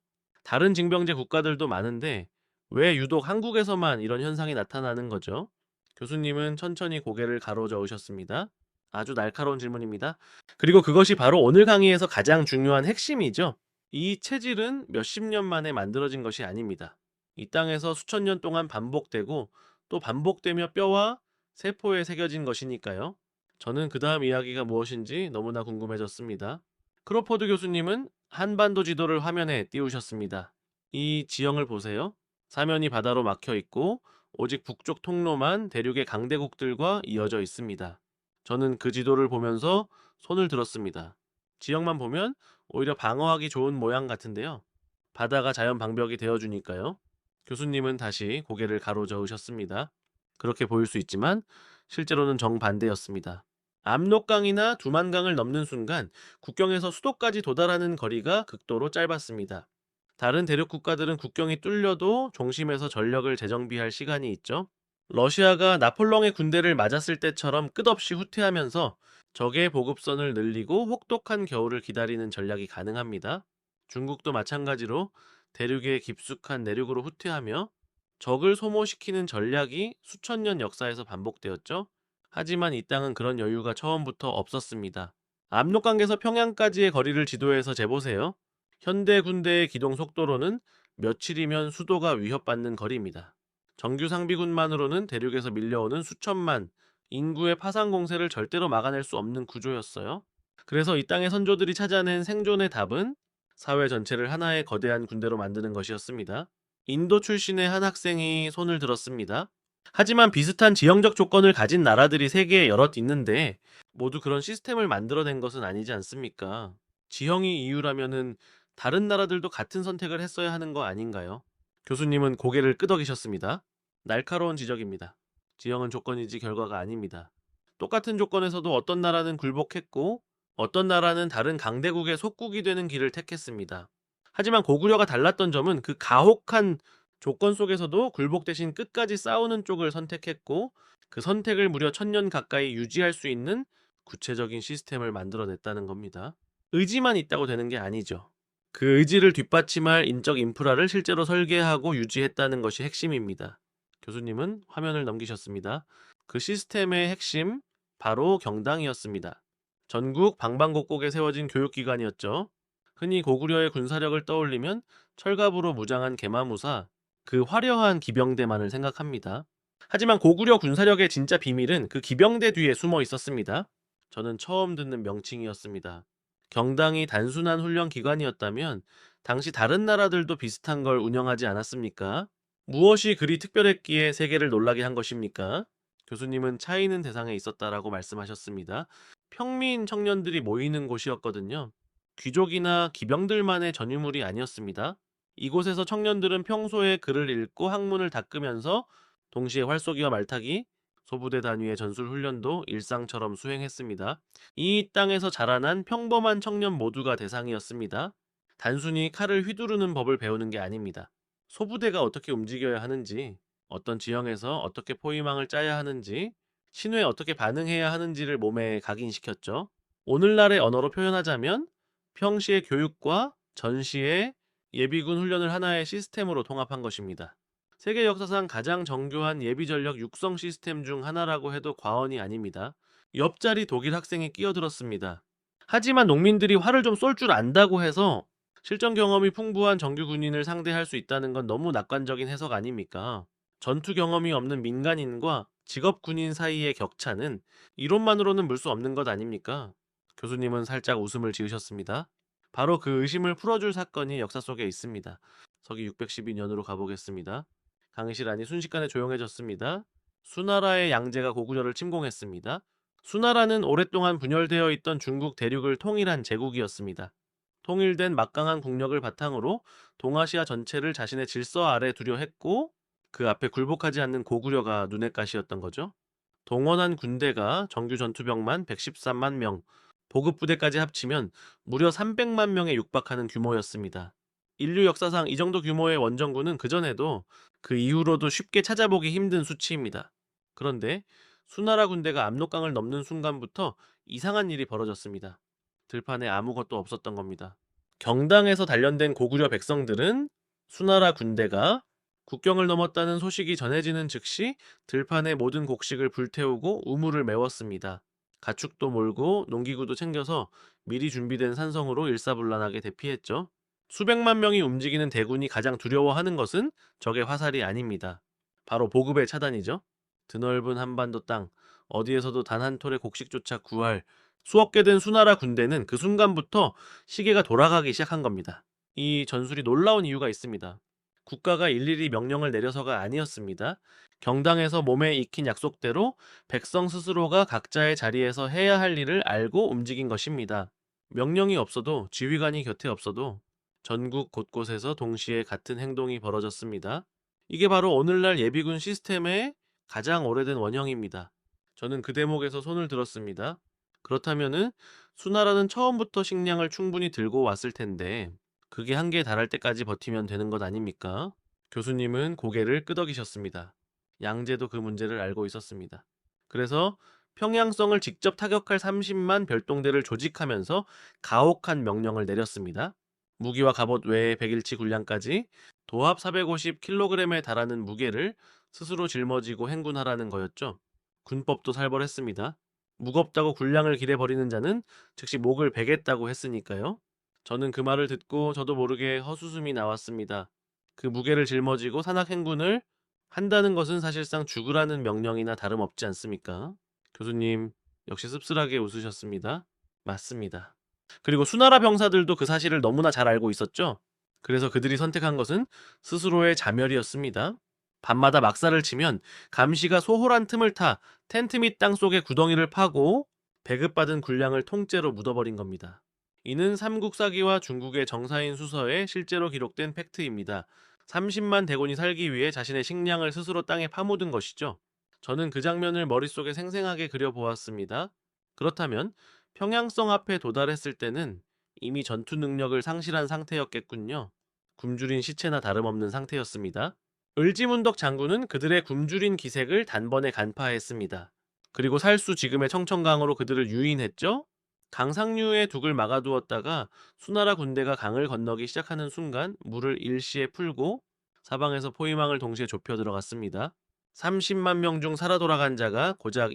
Speaker 1: 다른 징병제 국가들도 많은데 왜 유독 한국에서만 이런 현상이 나타나는 거죠? 교수님은 천천히 고개를 가로저으셨습니다. 아주 날카로운 질문입니다. 그리고 그것이 바로 오늘 강의에서 가장 중요한 핵심이죠. 이 체질은 몇십 년 만에 만들어진 것이 아닙니다. 이 땅에서 수천 년 동안 반복되고 또 반복되며 뼈와 세포에 새겨진 것이니까요. 저는 그 다음 이야기가 무엇인지 너무나 궁금해졌습니다. 크로포드 교수님은 한반도 지도를 화면에 띄우셨습니다. 이 지형을 보세요. 사면이 바다로 막혀 있고 오직 북쪽 통로만 대륙의 강대국들과 이어져 있습니다. 저는 그 지도를 보면서 손을 들었습니다. 지형만 보면 오히려 방어하기 좋은 모양 같은데요. 바다가 자연 방벽이 되어주니까요. 교수님은 다시 고개를 가로저으셨습니다. 그렇게 보일 수 있지만 실제로는 정반대였습니다. 압록강이나 두만강을 넘는 순간 국경에서 수도까지 도달하는 거리가 극도로 짧았습니다. 다른 대륙 국가들은 국경이 뚫려도 종심에서 전력을 재정비할 시간이 있죠. 러시아가 나폴레옹의 군대를 맞았을 때처럼 끝없이 후퇴하면서 적의 보급선을 늘리고 혹독한 겨울을 기다리는 전략이 가능합니다. 중국도 마찬가지로 대륙의 깊숙한 내륙으로 후퇴하며 적을 소모시키는 전략이 수천 년 역사에서 반복되었죠. 하지만 이 땅은 그런 여유가 처음부터 없었습니다. 압록강에서 평양까지의 거리를 지도에서 재보세요. 현대 군대의 기동 속도로는 며칠이면 수도가 위협받는 거리입니다. 정규 상비군만으로는 대륙에서 밀려오는 수천만 인구의 파상 공세를 절대로 막아낼 수 없는 구조였어요. 그래서 이 땅의 선조들이 찾아낸 생존의 답은 사회 전체를 하나의 거대한 군대로 만드는 것이었습니다. 인도 출신의 한 학생이 손을 들었습니다. 하지만 비슷한 지형적 조건을 가진 나라들이 세계에 여럿 있는데 모두 그런 시스템을 만들어낸 것은 아니지 않습니까? 지형이 이유라면은 다른 나라들도 같은 선택을 했어야 하는 거 아닌가요? 교수님은 고개를 끄덕이셨습니다. 날카로운 지적입니다. 지형은 조건이지 결과가 아닙니다. 똑같은 조건에서도 어떤 나라는 굴복했고 어떤 나라는 다른 강대국의 속국이 되는 길을 택했습니다. 하지만 고구려가 달랐던 점은 그 가혹한 조건 속에서도 굴복 대신 끝까지 싸우는 쪽을 선택했고 그 선택을 무려 1000년 가까이 유지할 수 있는 구체적인 시스템을 만들어냈다는 겁니다. 의지만 있다고 되는 게 아니죠. 그 의지를 뒷받침할 인적 인프라를 실제로 설계하고 유지했다는 것이 핵심입니다. 교수님은 화면을 넘기셨습니다. 그 시스템의 핵심, 바로 경당이었습니다. 전국 방방곡곡에 세워진 교육기관이었죠. 흔히 고구려의 군사력을 떠올리면 철갑으로 무장한 개마무사, 그 화려한 기병대만을 생각합니다. 하지만 고구려 군사력의 진짜 비밀은 그 기병대 뒤에 숨어 있었습니다. 저는 처음 듣는 명칭이었습니다. 경당이 단순한 훈련 기관이었다면 당시 다른 나라들도 비슷한 걸 운영하지 않았습니까? 무엇이 그리 특별했기에 세계를 놀라게 한 것입니까? 교수님은 차이는 대상에 있었다라고 말씀하셨습니다. 평민 청년들이 모이는 곳이었거든요. 귀족이나 기병들만의 전유물이 아니었습니다. 이곳에서 청년들은 평소에 글을 읽고 학문을 닦으면서 동시에 활쏘기와 말타기, 소부대 단위의 전술 훈련도 일상처럼 수행했습니다. 이 땅에서 자라난 평범한 청년 모두가 대상이었습니다. 단순히 칼을 휘두르는 법을 배우는 게 아닙니다. 소부대가 어떻게 움직여야 하는지, 어떤 지형에서 어떻게 포위망을 짜야 하는지, 신호에 어떻게 반응해야 하는지를 몸에 각인시켰죠. 오늘날의 언어로 표현하자면 평시의 교육과 전시의 예비군 훈련을 하나의 시스템으로 통합한 것입니다. 세계 역사상 가장 정교한 예비전력 육성 시스템 중 하나라고 해도 과언이 아닙니다. 옆자리 독일 학생이 끼어들었습니다. 하지만 농민들이 활을 좀 쏠 줄 안다고 해서 실전 경험이 풍부한 정규 군인을 상대할 수 있다는 건 너무 낙관적인 해석 아닙니까? 전투 경험이 없는 민간인과 직업 군인 사이의 격차는 이론만으로는 물 수 없는 것 아닙니까? 교수님은 살짝 웃음을 지으셨습니다. 바로 그 의심을 풀어줄 사건이 역사 속에 있습니다. 서기 612년으로 가보겠습니다. 강의실안이 순식간에 조용해졌습니다. 수나라의 양제가 고구려를 침공했습니다. 수나라는 오랫동안 분열되어 있던 중국 대륙을 통일한 제국이었습니다. 통일된 막강한 국력을 바탕으로 동아시아 전체를 자신의 질서 아래 두려 했고 그 앞에 굴복하지 않는 고구려가 눈엣 가시였던 거죠. 동원한 군대가 정규 전투병만 113만 명, 보급 부대까지 합치면 무려 300만 명에 육박하는 규모였습니다. 인류 역사상 이 정도 규모의 원정군은 그전에도 그 이후로도 쉽게 찾아보기 힘든 수치입니다. 그런데 수나라 군대가 압록강을 넘는 순간부터 이상한 일이 벌어졌습니다. 들판에 아무것도 없었던 겁니다. 경당에서 단련된 고구려 백성들은 수나라 군대가 국경을 넘었다는 소식이 전해지는 즉시 들판의 모든 곡식을 불태우고 우물을 메웠습니다. 가축도 몰고 농기구도 챙겨서 미리 준비된 산성으로 일사불란하게 대피했죠. 수백만 명이 움직이는 대군이 가장 두려워하는 것은 적의 화살이 아닙니다. 바로 보급의 차단이죠. 드넓은 한반도 땅, 어디에서도 단 한 톨의 곡식조차 구할 수억 개 된 수나라 군대는 그 순간부터 시계가 돌아가기 시작한 겁니다. 이 전술이 놀라운 이유가 있습니다. 국가가 일일이 명령을 내려서가 아니었습니다. 경당에서 몸에 익힌 약속대로 백성 스스로가 각자의 자리에서 해야 할 일을 알고 움직인 것입니다. 명령이 없어도, 지휘관이 곁에 없어도 전국 곳곳에서 동시에 같은 행동이 벌어졌습니다. 이게 바로 오늘날 예비군 시스템의 가장 오래된 원형입니다. 저는 그 대목에서 손을 들었습니다. 그렇다면은 수나라는 처음부터 식량을 충분히 들고 왔을 텐데 그게 한계에 달할 때까지 버티면 되는 것 아닙니까? 교수님은 고개를 끄덕이셨습니다. 양제도 그 문제를 알고 있었습니다. 그래서 평양성을 직접 타격할 30만 별동대를 조직하면서 가혹한 명령을 내렸습니다. 무기와 갑옷 외에 100일치 군량까지 도합 450kg에 달하는 무게를 스스로 짊어지고 행군하라는 거였죠. 군법도 살벌했습니다. 무겁다고 군량을 기대버리는 자는 즉시 목을 베겠다고 했으니까요. 저는 그 말을 듣고 저도 모르게 헛웃음이 나왔습니다. 그 무게를 짊어지고 산악 행군을 한다는 것은 사실상 죽으라는 명령이나 다름없지 않습니까? 교수님, 역시 씁쓸하게 웃으셨습니다. 맞습니다. 그리고 수나라 병사들도 그 사실을 너무나 잘 알고 있었죠. 그래서 그들이 선택한 것은 스스로의 자멸이었습니다. 밤마다 막사를 치면 감시가 소홀한 틈을 타 텐트 및 땅 속에 구덩이를 파고 배급받은 군량을 통째로 묻어버린 겁니다. 이는 삼국사기와 중국의 정사인 수서에 실제로 기록된 팩트입니다. 30만 대군이 살기 위해 자신의 식량을 스스로 땅에 파묻은 것이죠. 저는 그 장면을 머릿속에 생생하게 그려보았습니다. 그렇다면 평양성 앞에 도달했을 때는 이미 전투 능력을 상실한 상태였겠군요. 굶주린 시체나 다름없는 상태였습니다. 을지문덕 장군은 그들의 굶주린 기색을 단번에 간파했습니다. 그리고 살수 지금의 청천강으로 그들을 유인했죠. 강상류의 둑을 막아두었다가 수나라 군대가 강을 건너기 시작하는 순간 물을 일시에 풀고 사방에서 포위망을 동시에 좁혀 들어갔습니다. 30만 명 중 살아 돌아간 자가 고작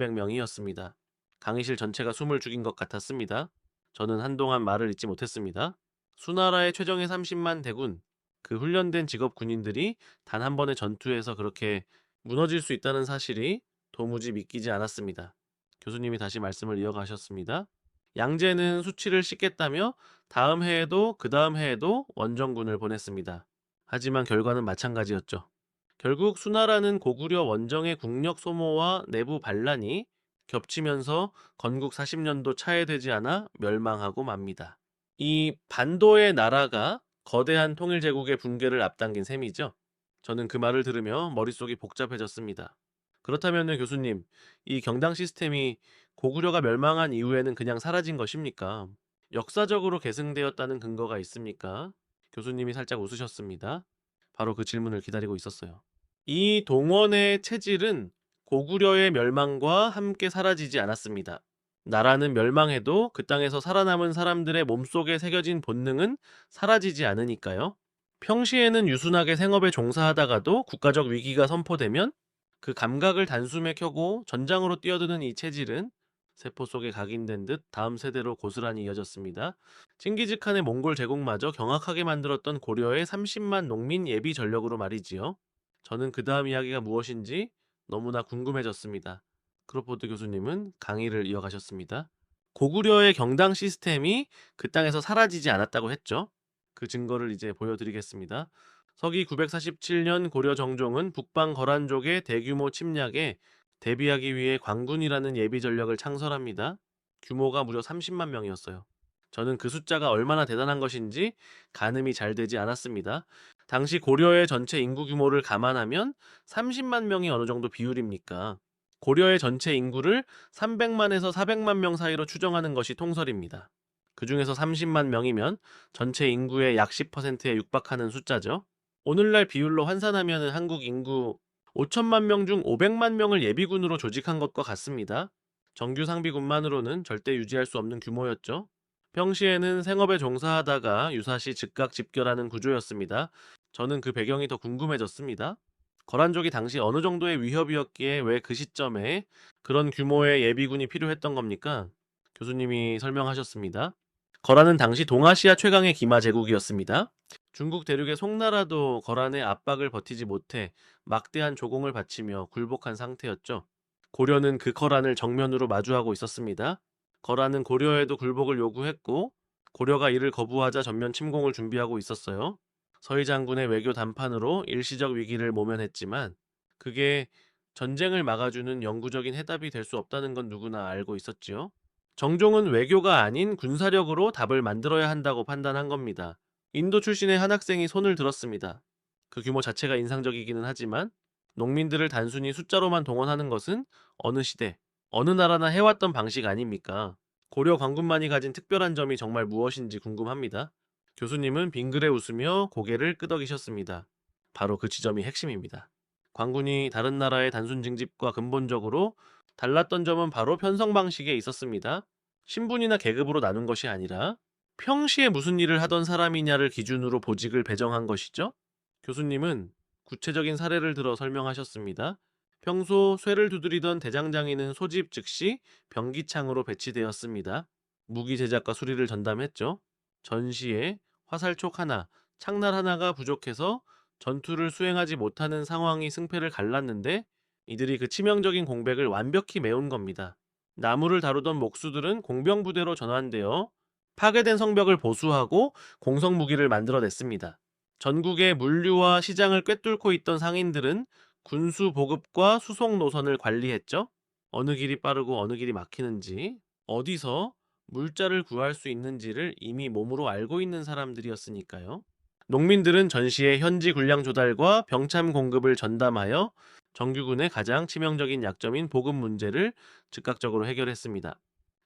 Speaker 1: 2,700명이었습니다. 강의실 전체가 숨을 죽인 것 같았습니다. 저는 한동안 말을 잇지 못했습니다. 수나라의 최정예 30만 대군, 그 훈련된 직업 군인들이 단 한 번의 전투에서 그렇게 무너질 수 있다는 사실이 도무지 믿기지 않았습니다. 교수님이 다시 말씀을 이어가셨습니다. 양제는 수치를 씻겠다며 다음 해에도 그 다음 해에도 원정군을 보냈습니다. 하지만 결과는 마찬가지였죠. 결국 수나라는 고구려 원정의 국력 소모와 내부 반란이 겹치면서 건국 40년도 차에 되지 않아 멸망하고 맙니다. 이 반도의 나라가 거대한 통일제국의 붕괴를 앞당긴 셈이죠. 저는 그 말을 들으며 머릿속이 복잡해졌습니다. 그렇다면 교수님, 이 경당 시스템이 고구려가 멸망한 이후에는 그냥 사라진 것입니까? 역사적으로 계승되었다는 근거가 있습니까? 교수님이 살짝 웃으셨습니다. 바로 그 질문을 기다리고 있었어요. 이 동원의 체질은 고구려의 멸망과 함께 사라지지 않았습니다. 나라는 멸망해도 그 땅에서 살아남은 사람들의 몸속에 새겨진 본능은 사라지지 않으니까요. 평시에는 유순하게 생업에 종사하다가도 국가적 위기가 선포되면 그 감각을 단숨에 켜고 전장으로 뛰어드는 이 체질은 세포 속에 각인된 듯 다음 세대로 고스란히 이어졌습니다. 칭기즈칸의 몽골 제국마저 경악하게 만들었던 고려의 30만 농민 예비 전력으로 말이지요. 저는 그 다음 이야기가 무엇인지 너무나 궁금해졌습니다. 크로포드 교수님은 강의를 이어가셨습니다. 고구려의 경당 시스템이 그 땅에서 사라지지 않았다고 했죠. 그 증거를 이제 보여드리겠습니다. 서기 947년 고려 정종은 북방 거란족의 대규모 침략에 대비하기 위해 광군이라는 예비 전력을 창설합니다. 규모가 무려 30만 명이었어요. 저는 그 숫자가 얼마나 대단한 것인지 가늠이 잘 되지 않았습니다. 당시 고려의 전체 인구 규모를 감안하면 30만 명이 어느 정도 비율입니까? 고려의 전체 인구를 300만에서 400만 명 사이로 추정하는 것이 통설입니다. 그 중에서 30만 명이면 전체 인구의 약 10%에 육박하는 숫자죠. 오늘날 비율로 환산하면 한국 인구 5천만 명 중 500만 명을 예비군으로 조직한 것과 같습니다. 정규 상비군만으로는 절대 유지할 수 없는 규모였죠. 평시에는 생업에 종사하다가 유사시 즉각 집결하는 구조였습니다. 저는 그 배경이 더 궁금해졌습니다. 거란족이 당시 어느 정도의 위협이었기에 왜 그 시점에 그런 규모의 예비군이 필요했던 겁니까? 교수님이 설명하셨습니다. 거란은 당시 동아시아 최강의 기마 제국이었습니다. 중국 대륙의 송나라도 거란의 압박을 버티지 못해 막대한 조공을 바치며 굴복한 상태였죠. 고려는 그 거란을 정면으로 마주하고 있었습니다. 거란은 고려에도 굴복을 요구했고 고려가 이를 거부하자 전면 침공을 준비하고 있었어요. 서희 장군의 외교 담판으로 일시적 위기를 모면했지만 그게 전쟁을 막아주는 영구적인 해답이 될 수 없다는 건 누구나 알고 있었지요. 정종은 외교가 아닌 군사력으로 답을 만들어야 한다고 판단한 겁니다. 인도 출신의 한 학생이 손을 들었습니다. 그 규모 자체가 인상적이기는 하지만 농민들을 단순히 숫자로만 동원하는 것은 어느 시대, 어느 나라나 해왔던 방식 아닙니까? 고려 관군만이 가진 특별한 점이 정말 무엇인지 궁금합니다. 교수님은 빙그레 웃으며 고개를 끄덕이셨습니다. 바로 그 지점이 핵심입니다. 관군이 다른 나라의 단순 징집과 근본적으로 달랐던 점은 바로 편성 방식에 있었습니다. 신분이나 계급으로 나눈 것이 아니라 평시에 무슨 일을 하던 사람이냐를 기준으로 보직을 배정한 것이죠. 교수님은 구체적인 사례를 들어 설명하셨습니다. 평소 쇠를 두드리던 대장장이는 소집 즉시 병기창으로 배치되었습니다. 무기 제작과 수리를 전담했죠. 전시에 화살촉 하나, 창날 하나가 부족해서 전투를 수행하지 못하는 상황이 승패를 갈랐는데 이들이 그 치명적인 공백을 완벽히 메운 겁니다. 나무를 다루던 목수들은 공병부대로 전환되어 파괴된 성벽을 보수하고 공성무기를 만들어냈습니다. 전국의 물류와 시장을 꿰뚫고 있던 상인들은 군수 보급과 수송 노선을 관리했죠. 어느 길이 빠르고 어느 길이 막히는지, 어디서 물자를 구할 수 있는지를 이미 몸으로 알고 있는 사람들이었으니까요. 농민들은 전시에 현지 군량 조달과 병참 공급을 전담하여 정규군의 가장 치명적인 약점인 보급 문제를 즉각적으로 해결했습니다.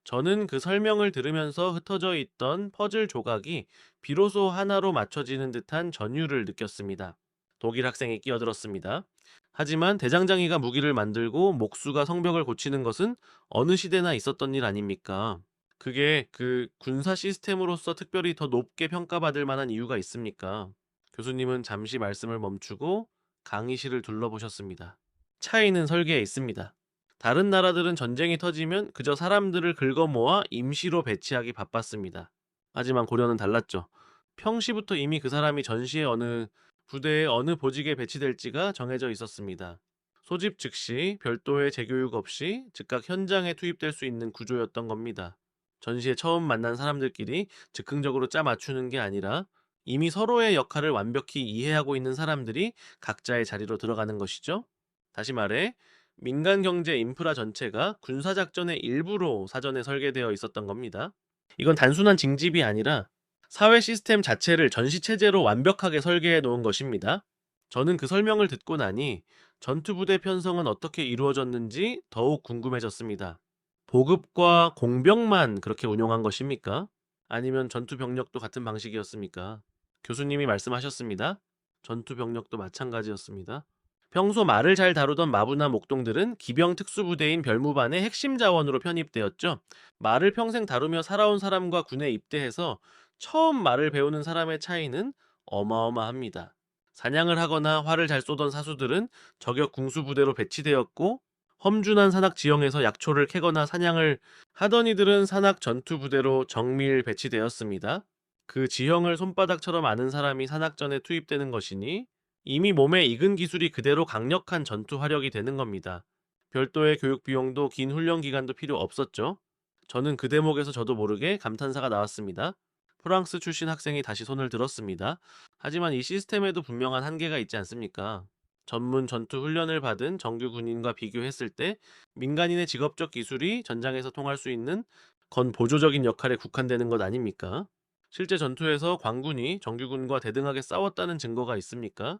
Speaker 1: 저는 그 설명을 들으면서 흩어져 있던 퍼즐 조각이 비로소 하나로 맞춰지는 듯한 전율을 느꼈습니다. 독일 학생이 끼어들었습니다. 하지만 대장장이가 무기를 만들고 목수가 성벽을 고치는 것은 어느 시대나 있었던 일 아닙니까? 그게 그 군사 시스템으로서 특별히 더 높게 평가받을 만한 이유가 있습니까? 교수님은 잠시 말씀을 멈추고 강의실을 둘러보셨습니다. 차이는 설계에 있습니다. 다른 나라들은 전쟁이 터지면 그저 사람들을 긁어모아 임시로 배치하기 바빴습니다. 하지만 고려는 달랐죠. 평시부터 이미 그 사람이 전시의 어느 부대의 어느 보직에 배치될지가 정해져 있었습니다. 소집 즉시 별도의 재교육 없이 즉각 현장에 투입될 수 있는 구조였던 겁니다. 전시에 처음 만난 사람들끼리 즉흥적으로 짜 맞추는 게 아니라 이미 서로의 역할을 완벽히 이해하고 있는 사람들이 각자의 자리로 들어가는 것이죠. 다시 말해 민간 경제 인프라 전체가 군사작전의 일부로 사전에 설계되어 있었던 겁니다. 이건 단순한 징집이 아니라 사회 시스템 자체를 전시체제로 완벽하게 설계해 놓은 것입니다. 저는 그 설명을 듣고 나니 전투부대 편성은 어떻게 이루어졌는지 더욱 궁금해졌습니다. 보급과 공병만 그렇게 운용한 것입니까? 아니면 전투 병력도 같은 방식이었습니까? 교수님이 말씀하셨습니다. 전투 병력도 마찬가지였습니다. 평소 말을 잘 다루던 마부나 목동들은 기병 특수부대인 별무반의 핵심 자원으로 편입되었죠. 말을 평생 다루며 살아온 사람과 군에 입대해서 처음 말을 배우는 사람의 차이는 어마어마합니다. 사냥을 하거나 활을 잘 쏘던 사수들은 저격 궁수부대로 배치되었고 험준한 산악 지형에서 약초를 캐거나 사냥을 하던 이들은 산악 전투부대로 정밀 배치되었습니다. 그 지형을 손바닥처럼 아는 사람이 산악전에 투입되는 것이니 이미 몸에 익은 기술이 그대로 강력한 전투 화력이 되는 겁니다. 별도의 교육 비용도 긴 훈련 기간도 필요 없었죠. 저는 그 대목에서 저도 모르게 감탄사가 나왔습니다. 프랑스 출신 학생이 다시 손을 들었습니다. 하지만 이 시스템에도 분명한 한계가 있지 않습니까? 전문 전투 훈련을 받은 정규 군인과 비교했을 때 민간인의 직업적 기술이 전장에서 통할 수 있는 건 보조적인 역할에 국한되는 것 아닙니까? 실제 전투에서 관군이 정규군과 대등하게 싸웠다는 증거가 있습니까?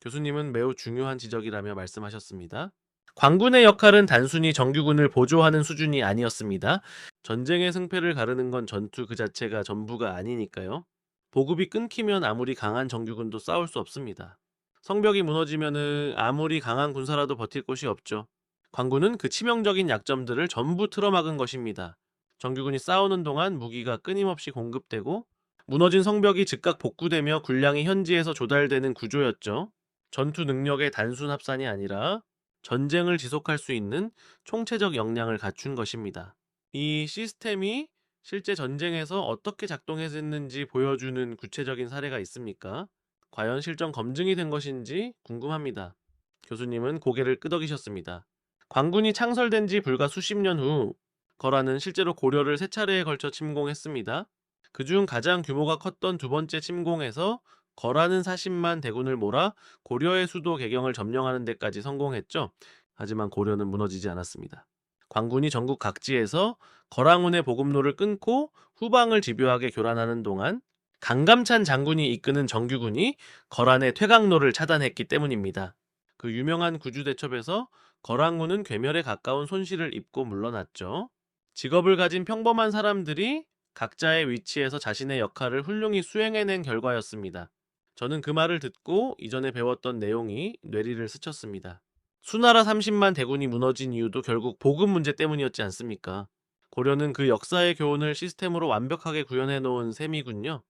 Speaker 1: 교수님은 매우 중요한 지적이라며 말씀하셨습니다. 관군의 역할은 단순히 정규군을 보조하는 수준이 아니었습니다. 전쟁의 승패를 가르는 건 전투 그 자체가 전부가 아니니까요. 보급이 끊기면 아무리 강한 정규군도 싸울 수 없습니다. 성벽이 무너지면은 아무리 강한 군사라도 버틸 곳이 없죠. 관군은 그 치명적인 약점들을 전부 틀어막은 것입니다. 정규군이 싸우는 동안 무기가 끊임없이 공급되고 무너진 성벽이 즉각 복구되며 군량이 현지에서 조달되는 구조였죠. 전투 능력의 단순 합산이 아니라 전쟁을 지속할 수 있는 총체적 역량을 갖춘 것입니다. 이 시스템이 실제 전쟁에서 어떻게 작동했는지 보여주는 구체적인 사례가 있습니까? 과연 실전 검증이 된 것인지 궁금합니다. 교수님은 고개를 끄덕이셨습니다. 광군이 창설된 지 불과 수십 년 후, 거란은 실제로 고려를 세 차례에 걸쳐 침공했습니다. 그중 가장 규모가 컸던 두 번째 침공에서 거란은 40만 대군을 몰아 고려의 수도 개경을 점령하는 데까지 성공했죠. 하지만 고려는 무너지지 않았습니다. 광군이 전국 각지에서 거랑운의 보급로를 끊고 후방을 집요하게 교란하는 동안 강감찬 장군이 이끄는 정규군이 거란의 퇴각로를 차단했기 때문입니다. 그 유명한 구주대첩에서 거랑군은 괴멸에 가까운 손실을 입고 물러났죠. 직업을 가진 평범한 사람들이 각자의 위치에서 자신의 역할을 훌륭히 수행해낸 결과였습니다. 저는 그 말을 듣고 이전에 배웠던 내용이 뇌리를 스쳤습니다. 수나라 30만 대군이 무너진 이유도 결국 보급 문제 때문이었지 않습니까? 고려는 그 역사의 교훈을 시스템으로 완벽하게 구현해 놓은 셈이군요.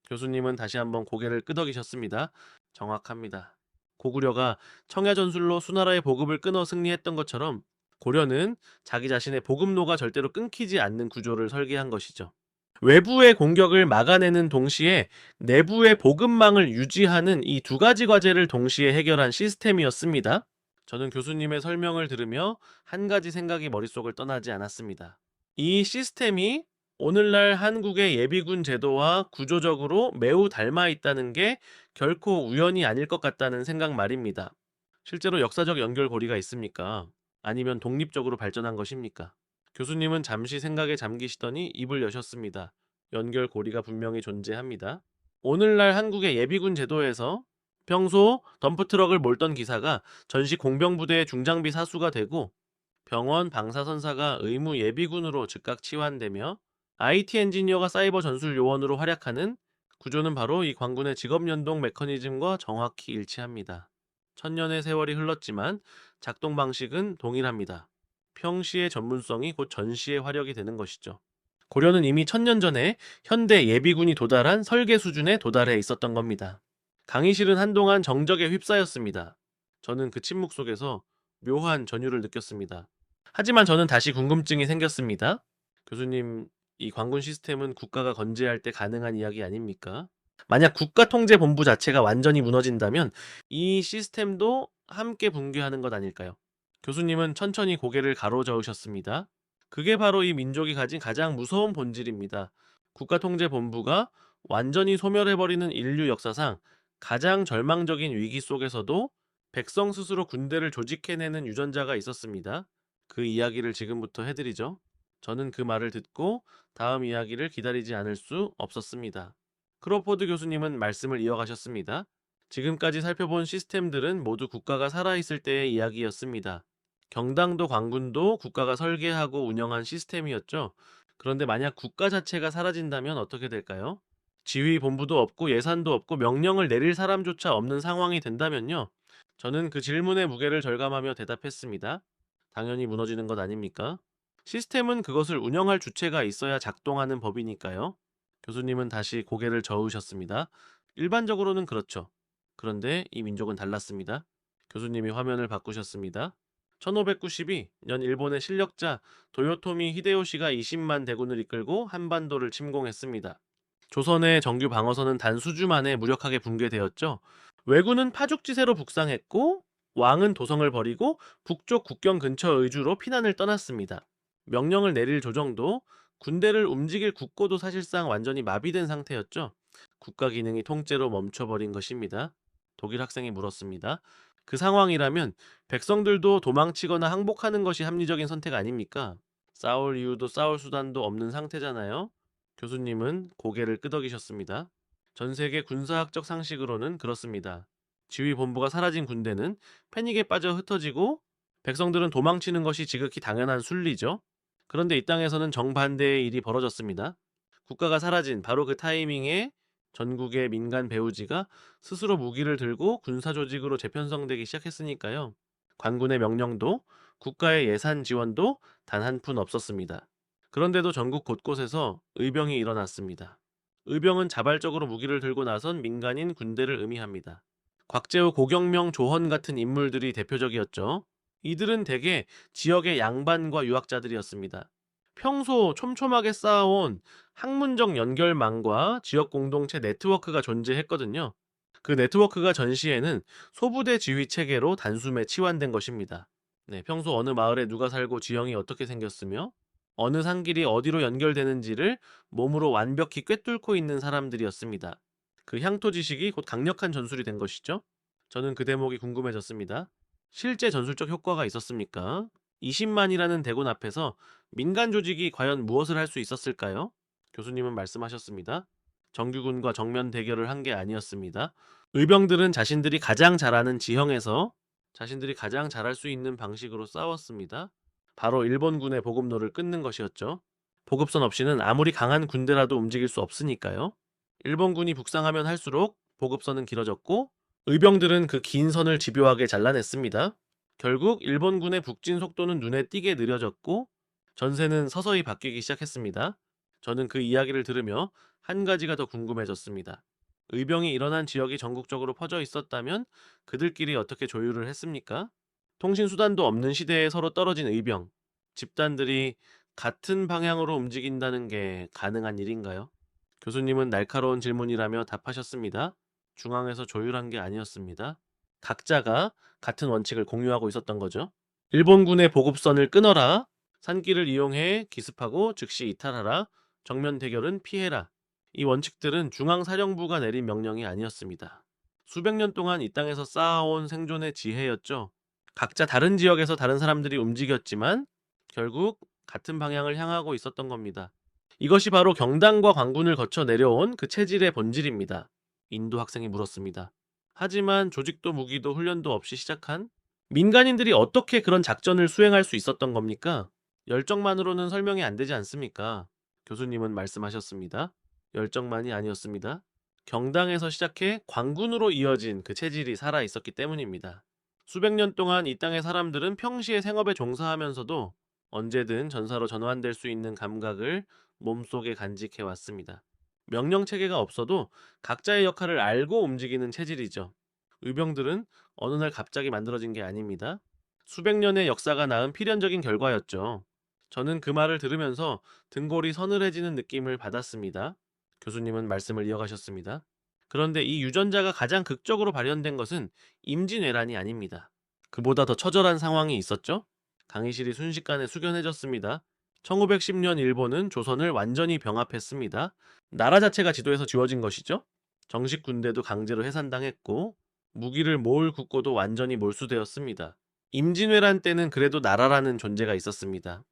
Speaker 1: 교수님은 다시 한번 고개를 끄덕이셨습니다. 정확합니다. 고구려가 청야전술로 수나라의 보급을 끊어 승리했던 것처럼 고려는 자기 자신의 보급로가 절대로 끊기지 않는 구조를 설계한 것이죠. 외부의 공격을 막아내는 동시에 내부의 보급망을 유지하는 이 두 가지 과제를 동시에 해결한 시스템이었습니다. 저는 교수님의 설명을 들으며 한 가지 생각이 머릿속을 떠나지 않았습니다. 이 시스템이 오늘날 한국의 예비군 제도와 구조적으로 매우 닮아 있다는 게 결코 우연이 아닐 것 같다는 생각 말입니다. 실제로 역사적 연결고리가 있습니까? 아니면 독립적으로 발전한 것입니까? 교수님은 잠시 생각에 잠기시더니 입을 여셨습니다. 연결고리가 분명히 존재합니다. 오늘날 한국의 예비군 제도에서 평소 덤프트럭을 몰던 기사가 전시 공병부대의 중장비 사수가 되고 병원 방사선사가 의무 예비군으로 즉각 치환되며 IT 엔지니어가 사이버 전술 요원으로 활약하는 구조는 바로 이 광군의 직업연동 메커니즘과 정확히 일치합니다. 천년의 세월이 흘렀지만 작동 방식은 동일합니다. 평시의 전문성이 곧 전시의 화력이 되는 것이죠. 고려는 이미 천년 전에 현대 예비군이 도달한 설계 수준에 도달해 있었던 겁니다. 강의실은 한동안 정적에 휩싸였습니다. 저는 그 침묵 속에서 묘한 전율을 느꼈습니다. 하지만 저는 다시 궁금증이 생겼습니다. 교수님, 이 관군 시스템은 국가가 건재할 때 가능한 이야기 아닙니까? 만약 국가통제본부 자체가 완전히 무너진다면 이 시스템도 함께 붕괴하는 것 아닐까요? 교수님은 천천히 고개를 가로저으셨습니다. 그게 바로 이 민족이 가진 가장 무서운 본질입니다. 국가통제본부가 완전히 소멸해버리는 인류 역사상 가장 절망적인 위기 속에서도 백성 스스로 군대를 조직해내는 유전자가 있었습니다. 그 이야기를 지금부터 해드리죠. 저는 그 말을 듣고 다음 이야기를 기다리지 않을 수 없었습니다. 크로포드 교수님은 말씀을 이어가셨습니다. 지금까지 살펴본 시스템들은 모두 국가가 살아있을 때의 이야기였습니다. 경당도 관군도 국가가 설계하고 운영한 시스템이었죠. 그런데 만약 국가 자체가 사라진다면 어떻게 될까요? 지휘 본부도 없고 예산도 없고 명령을 내릴 사람조차 없는 상황이 된다면요. 저는 그 질문의 무게를 절감하며 대답했습니다. 당연히 무너지는 것 아닙니까? 시스템은 그것을 운영할 주체가 있어야 작동하는 법이니까요. 교수님은 다시 고개를 저으셨습니다. 일반적으로는 그렇죠. 그런데 이 민족은 달랐습니다. 교수님이 화면을 바꾸셨습니다. 1592년 일본의 실력자 도요토미 히데요시가 20만 대군을 이끌고 한반도를 침공했습니다. 조선의 정규 방어선은 단 수주 만에 무력하게 붕괴되었죠. 왜군은 파죽지세로 북상했고 왕은 도성을 버리고 북쪽 국경 근처 의주로 피난을 떠났습니다. 명령을 내릴 조정도 군대를 움직일 국고도 사실상 완전히 마비된 상태였죠. 국가 기능이 통째로 멈춰버린 것입니다. 독일 학생이 물었습니다. 그 상황이라면 백성들도 도망치거나 항복하는 것이 합리적인 선택 아닙니까? 싸울 이유도 싸울 수단도 없는 상태잖아요. 교수님은 고개를 끄덕이셨습니다. 전 세계 군사학적 상식으로는 그렇습니다. 지휘 본부가 사라진 군대는 패닉에 빠져 흩어지고 백성들은 도망치는 것이 지극히 당연한 순리죠. 그런데 이 땅에서는 정반대의 일이 벌어졌습니다. 국가가 사라진 바로 그 타이밍에 전국의 민간 배우지가 스스로 무기를 들고 군사 조직으로 재편성되기 시작했으니까요. 관군의 명령도 국가의 예산 지원도 단 한 푼 없었습니다. 그런데도 전국 곳곳에서 의병이 일어났습니다. 의병은 자발적으로 무기를 들고 나선 민간인 군대를 의미합니다. 곽재우, 고경명, 조헌 같은 인물들이 대표적이었죠. 이들은 대개 지역의 양반과 유학자들이었습니다. 평소 촘촘하게 쌓아온 학문적 연결망과 지역 공동체 네트워크가 존재했거든요. 그 네트워크가 전시에는 소부대 지휘 체계로 단숨에 치환된 것입니다. 네, 평소 어느 마을에 누가 살고 지형이 어떻게 생겼으며 어느 산길이 어디로 연결되는지를 몸으로 완벽히 꿰뚫고 있는 사람들이었습니다. 그 향토 지식이 곧 강력한 전술이 된 것이죠. 저는 그 대목이 궁금해졌습니다. 실제 전술적 효과가 있었습니까? 20만이라는 대군 앞에서 민간 조직이 과연 무엇을 할 수 있었을까요? 교수님은 말씀하셨습니다. 정규군과 정면 대결을 한 게 아니었습니다. 의병들은 자신들이 가장 잘하는 지형에서 자신들이 가장 잘할 수 있는 방식으로 싸웠습니다. 바로 일본군의 보급로를 끊는 것이었죠. 보급선 없이는 아무리 강한 군대라도 움직일 수 없으니까요. 일본군이 북상하면 할수록 보급선은 길어졌고 의병들은 그 긴 선을 집요하게 잘라냈습니다. 결국 일본군의 북진 속도는 눈에 띄게 느려졌고 전세는 서서히 바뀌기 시작했습니다. 저는 그 이야기를 들으며 한 가지가 더 궁금해졌습니다. 의병이 일어난 지역이 전국적으로 퍼져 있었다면 그들끼리 어떻게 조율을 했습니까? 통신 수단도 없는 시대에 서로 떨어진 의병, 집단들이 같은 방향으로 움직인다는 게 가능한 일인가요? 교수님은 날카로운 질문이라며 답하셨습니다. 중앙에서 조율한 게 아니었습니다. 각자가 같은 원칙을 공유하고 있었던 거죠. 일본군의 보급선을 끊어라. 산길을 이용해 기습하고 즉시 이탈하라. 정면 대결은 피해라. 이 원칙들은 중앙사령부가 내린 명령이 아니었습니다. 수백 년 동안 이 땅에서 쌓아온 생존의 지혜였죠. 각자 다른 지역에서 다른 사람들이 움직였지만 결국 같은 방향을 향하고 있었던 겁니다. 이것이 바로 경당과 관군을 거쳐 내려온 그 체질의 본질입니다. 인도 학생이 물었습니다. 하지만 조직도 무기도 훈련도 없이 시작한 민간인들이 어떻게 그런 작전을 수행할 수 있었던 겁니까? 열정만으로는 설명이 안 되지 않습니까? 교수님은 말씀하셨습니다. 열정만이 아니었습니다. 경당에서 시작해 관군으로 이어진 그 체질이 살아 있었기 때문입니다. 수백 년 동안 이 땅의 사람들은 평시에 생업에 종사하면서도 언제든 전사로 전환될 수 있는 감각을 몸속에 간직해 왔습니다. 명령 체계가 없어도 각자의 역할을 알고 움직이는 체질이죠. 의병들은 어느 날 갑자기 만들어진 게 아닙니다. 수백 년의 역사가 낳은 필연적인 결과였죠. 저는 그 말을 들으면서 등골이 서늘해지는 느낌을 받았습니다. 교수님은 말씀을 이어가셨습니다. 그런데 이 유전자가 가장 극적으로 발현된 것은 임진왜란이 아닙니다. 그보다 더 처절한 상황이 있었죠? 강의실이 순식간에 숙연해졌습니다. 1910년 일본은 조선을 완전히 병합했습니다. 나라 자체가 지도에서 지워진 것이죠. 정식 군대도 강제로 해산당했고 무기를 모을 국고도 완전히 몰수되었습니다. 임진왜란 때는 그래도 나라라는 존재가 있었습니다.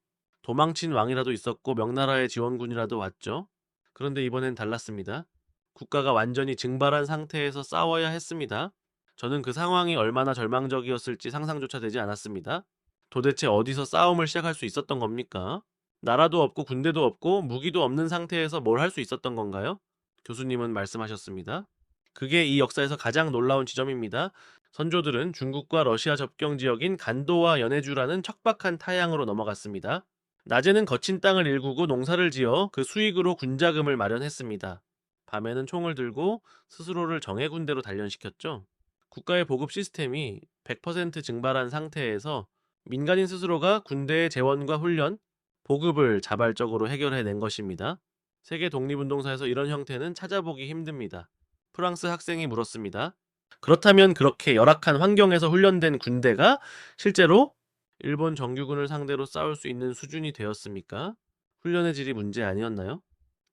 Speaker 1: 도망친 왕이라도 있었고 명나라의 지원군이라도 왔죠. 그런데 이번엔 달랐습니다. 국가가 완전히 증발한 상태에서 싸워야 했습니다. 저는 그 상황이 얼마나 절망적이었을지 상상조차 되지 않았습니다. 도대체 어디서 싸움을 시작할 수 있었던 겁니까? 나라도 없고 군대도 없고 무기도 없는 상태에서 뭘 할 수 있었던 건가요? 교수님은 말씀하셨습니다. 그게 이 역사에서 가장 놀라운 지점입니다. 선조들은 중국과 러시아 접경 지역인 간도와 연해주라는 척박한 타양으로 넘어갔습니다. 낮에는 거친 땅을 일구고 농사를 지어 그 수익으로 군자금을 마련했습니다. 밤에는 총을 들고 스스로를 정예군대로 단련시켰죠. 국가의 보급 시스템이 100% 증발한 상태에서 민간인 스스로가 군대의 재원과 훈련, 보급을 자발적으로 해결해낸 것입니다. 세계 독립운동사에서 이런 형태는 찾아보기 힘듭니다. 프랑스 학생이 물었습니다. 그렇다면 그렇게 열악한 환경에서 훈련된 군대가 실제로 일본 정규군을 상대로 싸울 수 있는 수준이 되었습니까? 훈련의 질이 문제 아니었나요?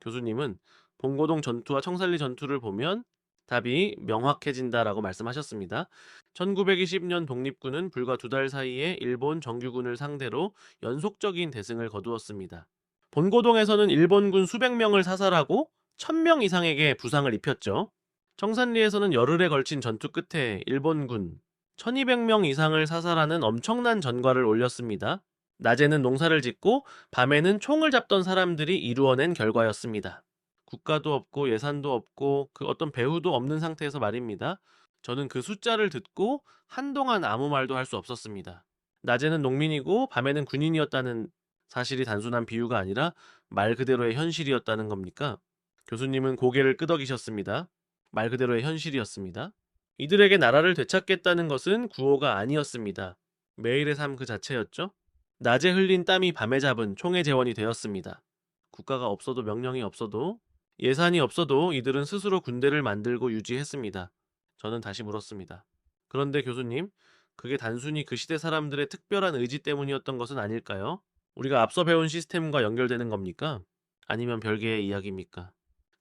Speaker 1: 교수님은 봉고동 전투와 청산리 전투를 보면 답이 명확해진다라고 말씀하셨습니다. 1920년 독립군은 불과 2달 사이에 일본 정규군을 상대로 연속적인 대승을 거두었습니다. 본고동에서는 일본군 수백 명을 사살하고 1000명 이상에게 부상을 입혔죠. 청산리에서는 열흘에 걸친 전투 끝에 일본군 1200명 이상을 사살하는 엄청난 전과를 올렸습니다. 낮에는 농사를 짓고 밤에는 총을 잡던 사람들이 이루어낸 결과였습니다. 국가도 없고 예산도 없고 그 어떤 배후도 없는 상태에서 말입니다. 저는 그 숫자를 듣고 한동안 아무 말도 할 수 없었습니다. 낮에는 농민이고 밤에는 군인이었다는 사실이 단순한 비유가 아니라 말 그대로의 현실이었다는 겁니까? 교수님은 고개를 끄덕이셨습니다. 말 그대로의 현실이었습니다. 이들에게 나라를 되찾겠다는 것은 구호가 아니었습니다. 매일의 삶 그 자체였죠. 낮에 흘린 땀이 밤에 잡은 총의 재원이 되었습니다. 국가가 없어도 명령이 없어도 예산이 없어도 이들은 스스로 군대를 만들고 유지했습니다. 저는 다시 물었습니다. 그런데 교수님, 그게 단순히 그 시대 사람들의 특별한 의지 때문이었던 것은 아닐까요? 우리가 앞서 배운 시스템과 연결되는 겁니까? 아니면 별개의 이야기입니까?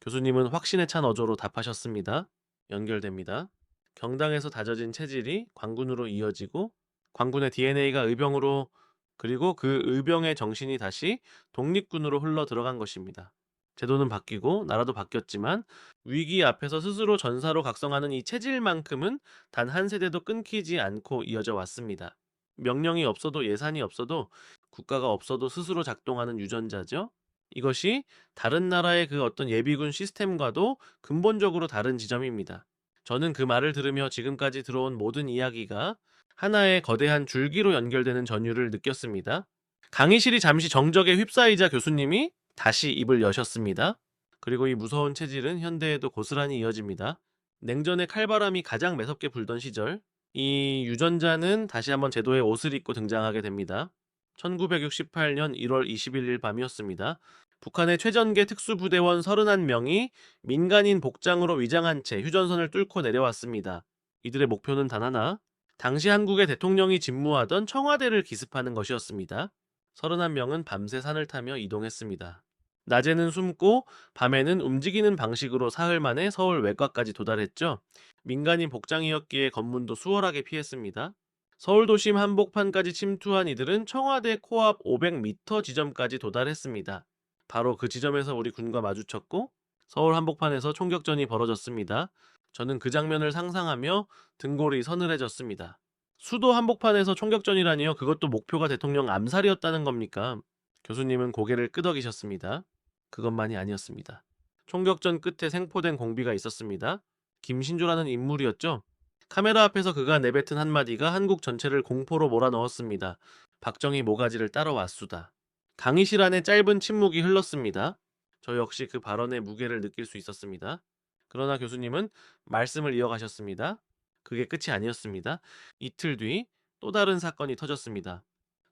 Speaker 1: 교수님은 확신에 찬 어조로 답하셨습니다. 연결됩니다. 경당에서 다져진 체질이 광군으로 이어지고 광군의 DNA가 의병으로 그리고 그 의병의 정신이 다시 독립군으로 흘러 들어간 것입니다. 제도는 바뀌고 나라도 바뀌었지만 위기 앞에서 스스로 전사로 각성하는 이 체질만큼은 단 한 세대도 끊기지 않고 이어져 왔습니다. 명령이 없어도 예산이 없어도 국가가 없어도 스스로 작동하는 유전자죠. 이것이 다른 나라의 그 어떤 예비군 시스템과도 근본적으로 다른 지점입니다. 저는 그 말을 들으며 지금까지 들어온 모든 이야기가 하나의 거대한 줄기로 연결되는 전율을 느꼈습니다. 강의실이 잠시 정적에 휩싸이자 교수님이 다시 입을 여셨습니다. 그리고 이 무서운 체질은 현대에도 고스란히 이어집니다. 냉전의 칼바람이 가장 매섭게 불던 시절, 이 유전자는 다시 한번 제도의 옷을 입고 등장하게 됩니다. 1968년 1월 21일 밤이었습니다. 북한의 최전계 특수부대원 31명이 민간인 복장으로 위장한 채 휴전선을 뚫고 내려왔습니다. 이들의 목표는 단 하나, 당시 한국의 대통령이 집무하던 청와대를 기습하는 것이었습니다. 31명은 밤새 산을 타며 이동했습니다. 낮에는 숨고 밤에는 움직이는 방식으로 사흘 만에 서울 외곽까지 도달했죠. 민간인 복장이었기에 검문도 수월하게 피했습니다. 서울 도심 한복판까지 침투한 이들은 청와대 코앞 500m 지점까지 도달했습니다. 바로 그 지점에서 우리 군과 마주쳤고 서울 한복판에서 총격전이 벌어졌습니다. 저는 그 장면을 상상하며 등골이 서늘해졌습니다. 수도 한복판에서 총격전이라니요? 그것도 목표가 대통령 암살이었다는 겁니까? 교수님은 고개를 끄덕이셨습니다. 그것만이 아니었습니다. 총격전 끝에 생포된 공비가 있었습니다. 김신조라는 인물이었죠. 카메라 앞에서 그가 내뱉은 한마디가 한국 전체를 공포로 몰아넣었습니다. 박정희 모가지를 따러 왔수다. 강의실 안에 짧은 침묵이 흘렀습니다. 저 역시 그 발언의 무게를 느낄 수 있었습니다. 그러나 교수님은 말씀을 이어가셨습니다. 그게 끝이 아니었습니다. 이틀 뒤 또 다른 사건이 터졌습니다.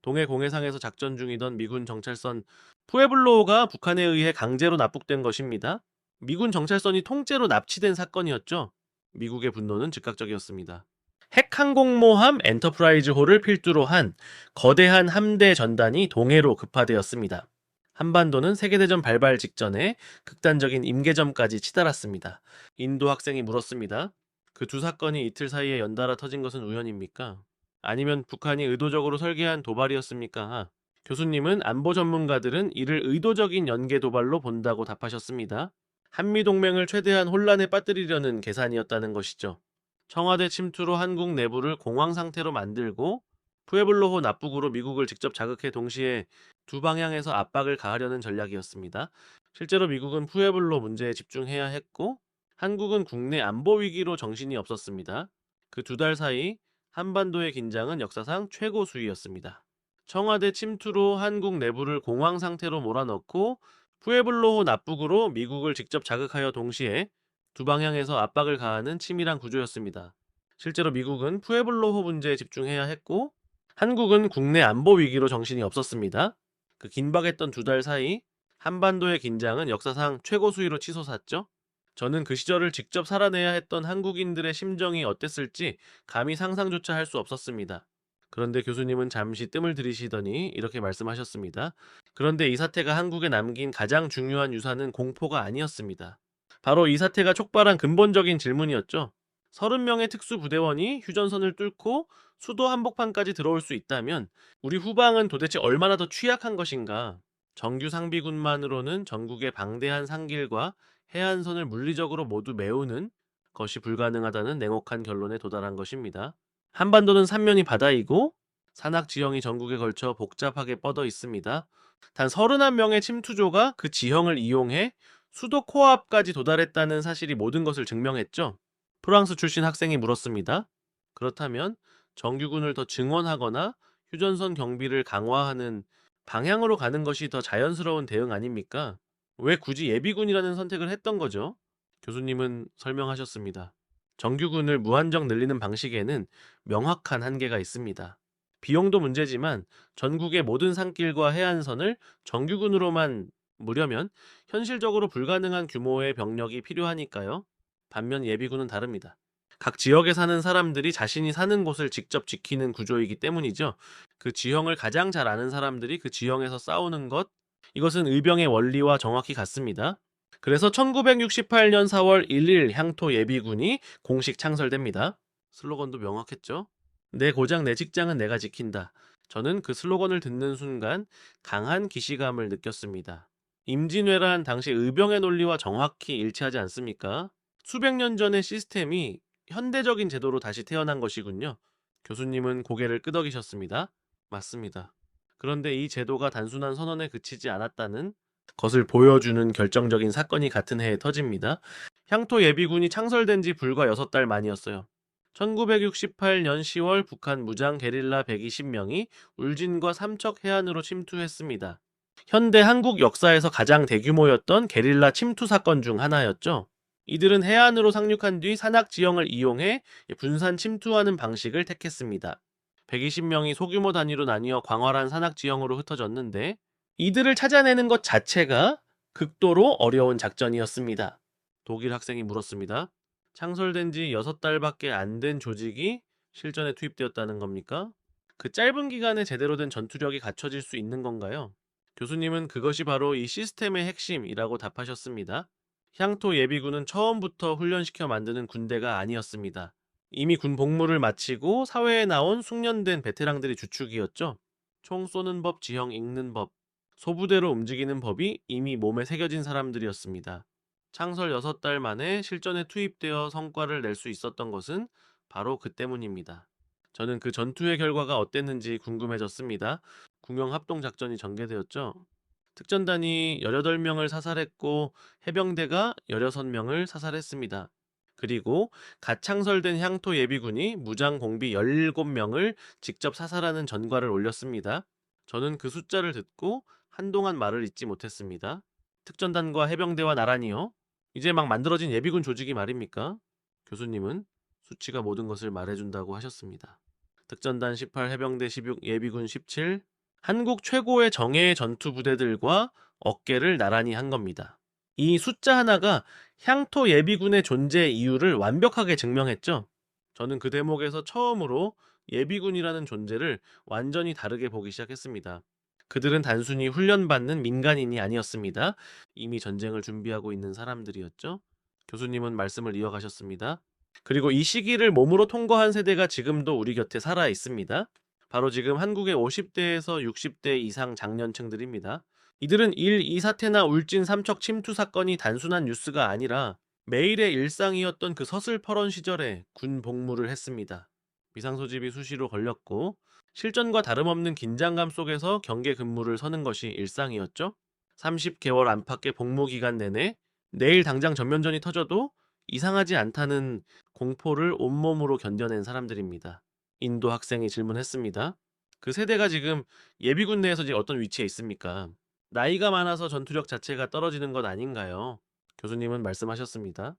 Speaker 1: 동해 공해상에서 작전 중이던 미군 정찰선 푸에블로가 북한에 의해 강제로 납북된 것입니다. 미군 정찰선이 통째로 납치된 사건이었죠. 미국의 분노는 즉각적이었습니다. 핵항공모함 엔터프라이즈호를 필두로 한 거대한 함대 전단이 동해로 급파되었습니다. 한반도는 세계대전 발발 직전에 극단적인 임계점까지 치달았습니다. 인도 학생이 물었습니다. 그 두 사건이 이틀 사이에 연달아 터진 것은 우연입니까? 아니면 북한이 의도적으로 설계한 도발이었습니까? 교수님은 안보 전문가들은 이를 의도적인 연계 도발로 본다고 답하셨습니다. 한미동맹을 최대한 혼란에 빠뜨리려는 계산이었다는 것이죠. 청와대 침투로 한국 내부를 공황 상태로 만들고 푸에블로호 납북으로 미국을 직접 자극해 동시에 두 방향에서 압박을 가하려는 전략이었습니다. 실제로 미국은 푸에블로 문제에 집중해야 했고 한국은 국내 안보 위기로 정신이 없었습니다. 그 두 달 사이 한반도의 긴장은 역사상 최고 수위였습니다. 청와대 침투로 한국 내부를 공황 상태로 몰아넣고 푸에블로호 납북으로 미국을 직접 자극하여 동시에 두 방향에서 압박을 가하는 치밀한 구조였습니다. 실제로 미국은 푸에블로호 문제에 집중해야 했고 한국은 국내 안보 위기로 정신이 없었습니다. 그 긴박했던 두 달 사이 한반도의 긴장은 역사상 최고 수위로 치솟았죠. 저는 그 시절을 직접 살아내야 했던 한국인들의 심정이 어땠을지 감히 상상조차 할 수 없었습니다. 그런데 교수님은 잠시 뜸을 들이시더니 이렇게 말씀하셨습니다. 그런데 이 사태가 한국에 남긴 가장 중요한 유산은 공포가 아니었습니다. 바로 이 사태가 촉발한 근본적인 질문이었죠. 30명의 특수부대원이 휴전선을 뚫고 수도 한복판까지 들어올 수 있다면 우리 후방은 도대체 얼마나 더 취약한 것인가? 정규 상비군만으로는 전국의 방대한 산길과 해안선을 물리적으로 모두 메우는 것이 불가능하다는 냉혹한 결론에 도달한 것입니다. 한반도는 삼면이 바다이고 산악 지형이 전국에 걸쳐 복잡하게 뻗어 있습니다. 단 31명의 침투조가 그 지형을 이용해 수도 코앞까지 도달했다는 사실이 모든 것을 증명했죠. 프랑스 출신 학생이 물었습니다. 그렇다면 정규군을 더 증원하거나 휴전선 경비를 강화하는 방향으로 가는 것이 더 자연스러운 대응 아닙니까? 왜 굳이 예비군이라는 선택을 했던 거죠? 교수님은 설명하셨습니다. 정규군을 무한정 늘리는 방식에는 명확한 한계가 있습니다. 비용도 문제지만 전국의 모든 산길과 해안선을 정규군으로만 무려면 현실적으로 불가능한 규모의 병력이 필요하니까요. 반면 예비군은 다릅니다. 각 지역에 사는 사람들이 자신이 사는 곳을 직접 지키는 구조이기 때문이죠. 그 지형을 가장 잘 아는 사람들이 그 지형에서 싸우는 것, 이것은 의병의 원리와 정확히 같습니다. 그래서 1968년 4월 1일 향토 예비군이 공식 창설됩니다. 슬로건도 명확했죠. 내 고장 내 직장은 내가 지킨다. 저는 그 슬로건을 듣는 순간 강한 기시감을 느꼈습니다. 임진왜란 당시 의병의 논리와 정확히 일치하지 않습니까? 수백 년 전의 시스템이 현대적인 제도로 다시 태어난 것이군요. 교수님은 고개를 끄덕이셨습니다. 맞습니다. 그런데 이 제도가 단순한 선언에 그치지 않았다는 것을 보여주는 결정적인 사건이 같은 해에 터집니다. 향토 예비군이 창설된 지 불과 6달 만이었어요. 1968년 10월 북한 무장 게릴라 120명이 울진과 삼척 해안으로 침투했습니다. 현대 한국 역사에서 가장 대규모였던 게릴라 침투 사건 중 하나였죠. 이들은 해안으로 상륙한 뒤 산악 지형을 이용해 분산 침투하는 방식을 택했습니다. 120명이 소규모 단위로 나뉘어 광활한 산악 지형으로 흩어졌는데 이들을 찾아내는 것 자체가 극도로 어려운 작전이었습니다. 독일 학생이 물었습니다. 창설된 지 6달밖에 안 된 조직이 실전에 투입되었다는 겁니까? 그 짧은 기간에 제대로 된 전투력이 갖춰질 수 있는 건가요? 교수님은 그것이 바로 이 시스템의 핵심이라고 답하셨습니다. 향토 예비군은 처음부터 훈련시켜 만드는 군대가 아니었습니다. 이미 군 복무를 마치고 사회에 나온 숙련된 베테랑들이 주축이었죠. 총 쏘는 법, 지형 읽는 법, 소부대로 움직이는 법이 이미 몸에 새겨진 사람들이었습니다. 창설 6달 만에 실전에 투입되어 성과를 낼 수 있었던 것은 바로 그 때문입니다. 저는 그 전투의 결과가 어땠는지 궁금해졌습니다. 궁영합동작전이 전개되었죠. 특전단이 18명을 사살했고 해병대가 16명을 사살했습니다. 그리고 갓 창설된 향토 예비군이 무장 공비 17명을 직접 사살하는 전과를 올렸습니다. 저는 그 숫자를 듣고 한동안 말을 잇지 못했습니다. 특전단과 해병대와 나란히요? 이제 막 만들어진 예비군 조직이 말입니까? 교수님은 수치가 모든 것을 말해준다고 하셨습니다. 특전단 18, 해병대 16, 예비군 17, 한국 최고의 정예의 전투 부대들과 어깨를 나란히 한 겁니다. 이 숫자 하나가 향토 예비군의 존재 이유를 완벽하게 증명했죠. 저는 그 대목에서 처음으로 예비군이라는 존재를 완전히 다르게 보기 시작했습니다. 그들은 단순히 훈련받는 민간인이 아니었습니다. 이미 전쟁을 준비하고 있는 사람들이었죠. 교수님은 말씀을 이어가셨습니다. 그리고 이 시기를 몸으로 통과한 세대가 지금도 우리 곁에 살아 있습니다. 바로 지금 한국의 50대에서 60대 이상 장년층들입니다. 이들은 1, 2 사태나 울진 삼척 침투 사건이 단순한 뉴스가 아니라 매일의 일상이었던 그 서슬퍼런 시절에 군 복무를 했습니다. 비상소집이 수시로 걸렸고 실전과 다름없는 긴장감 속에서 경계 근무를 서는 것이 일상이었죠. 30개월 안팎의 복무 기간 내내 내일 당장 전면전이 터져도 이상하지 않다는 공포를 온몸으로 견뎌낸 사람들입니다. 인도 학생이 질문했습니다. 그 세대가 지금 예비군 내에서 지금 어떤 위치에 있습니까? 나이가 많아서 전투력 자체가 떨어지는 것 아닌가요? 교수님은 말씀하셨습니다.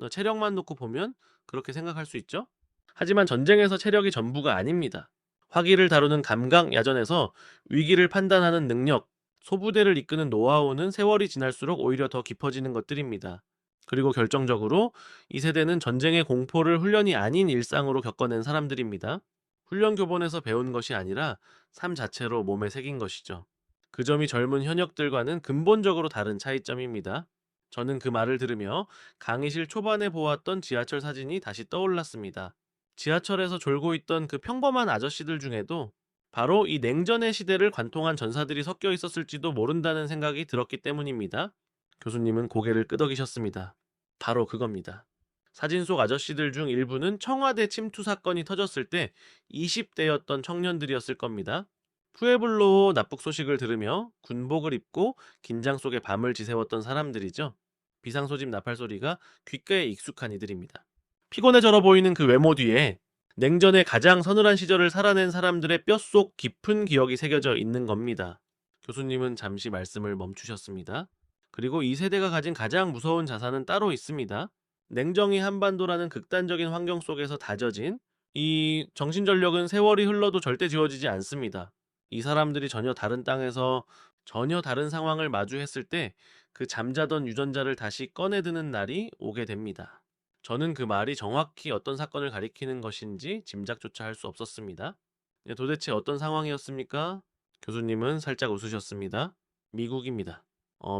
Speaker 1: 체력만 놓고 보면 그렇게 생각할 수 있죠? 하지만 전쟁에서 체력이 전부가 아닙니다. 화기를 다루는 감각 야전에서 위기를 판단하는 능력, 소부대를 이끄는 노하우는 세월이 지날수록 오히려 더 깊어지는 것들입니다. 그리고 결정적으로 이 세대는 전쟁의 공포를 훈련이 아닌 일상으로 겪어낸 사람들입니다. 훈련 교본에서 배운 것이 아니라 삶 자체로 몸에 새긴 것이죠. 그 점이 젊은 현역들과는 근본적으로 다른 차이점입니다. 저는 그 말을 들으며 강의실 초반에 보았던 지하철 사진이 다시 떠올랐습니다. 지하철에서 졸고 있던 그 평범한 아저씨들 중에도 바로 이 냉전의 시대를 관통한 전사들이 섞여 있었을지도 모른다는 생각이 들었기 때문입니다. 교수님은 고개를 끄덕이셨습니다. 바로 그겁니다. 사진 속 아저씨들 중 일부는 청와대 침투 사건이 터졌을 때 20대였던 청년들이었을 겁니다. 푸에블로 납북 소식을 들으며 군복을 입고 긴장 속에 밤을 지새웠던 사람들이죠. 비상소집 나팔 소리가 귓가에 익숙한 이들입니다. 피곤해져 보이는 그 외모 뒤에 냉전의 가장 서늘한 시절을 살아낸 사람들의 뼛속 깊은 기억이 새겨져 있는 겁니다. 교수님은 잠시 말씀을 멈추셨습니다. 그리고 이 세대가 가진 가장 무서운 자산은 따로 있습니다. 냉정이 한반도라는 극단적인 환경 속에서 다져진 이 정신전력은 세월이 흘러도 절대 지워지지 않습니다. 이 사람들이 전혀 다른 땅에서 전혀 다른 상황을 마주했을 때 그 잠자던 유전자를 다시 꺼내드는 날이 오게 됩니다. 저는 그 말이 정확히 어떤 사건을 가리키는 것인지 짐작조차 할 수 없었습니다. 네, 도대체 어떤 상황이었습니까? 교수님은 살짝 웃으셨습니다. 미국입니다.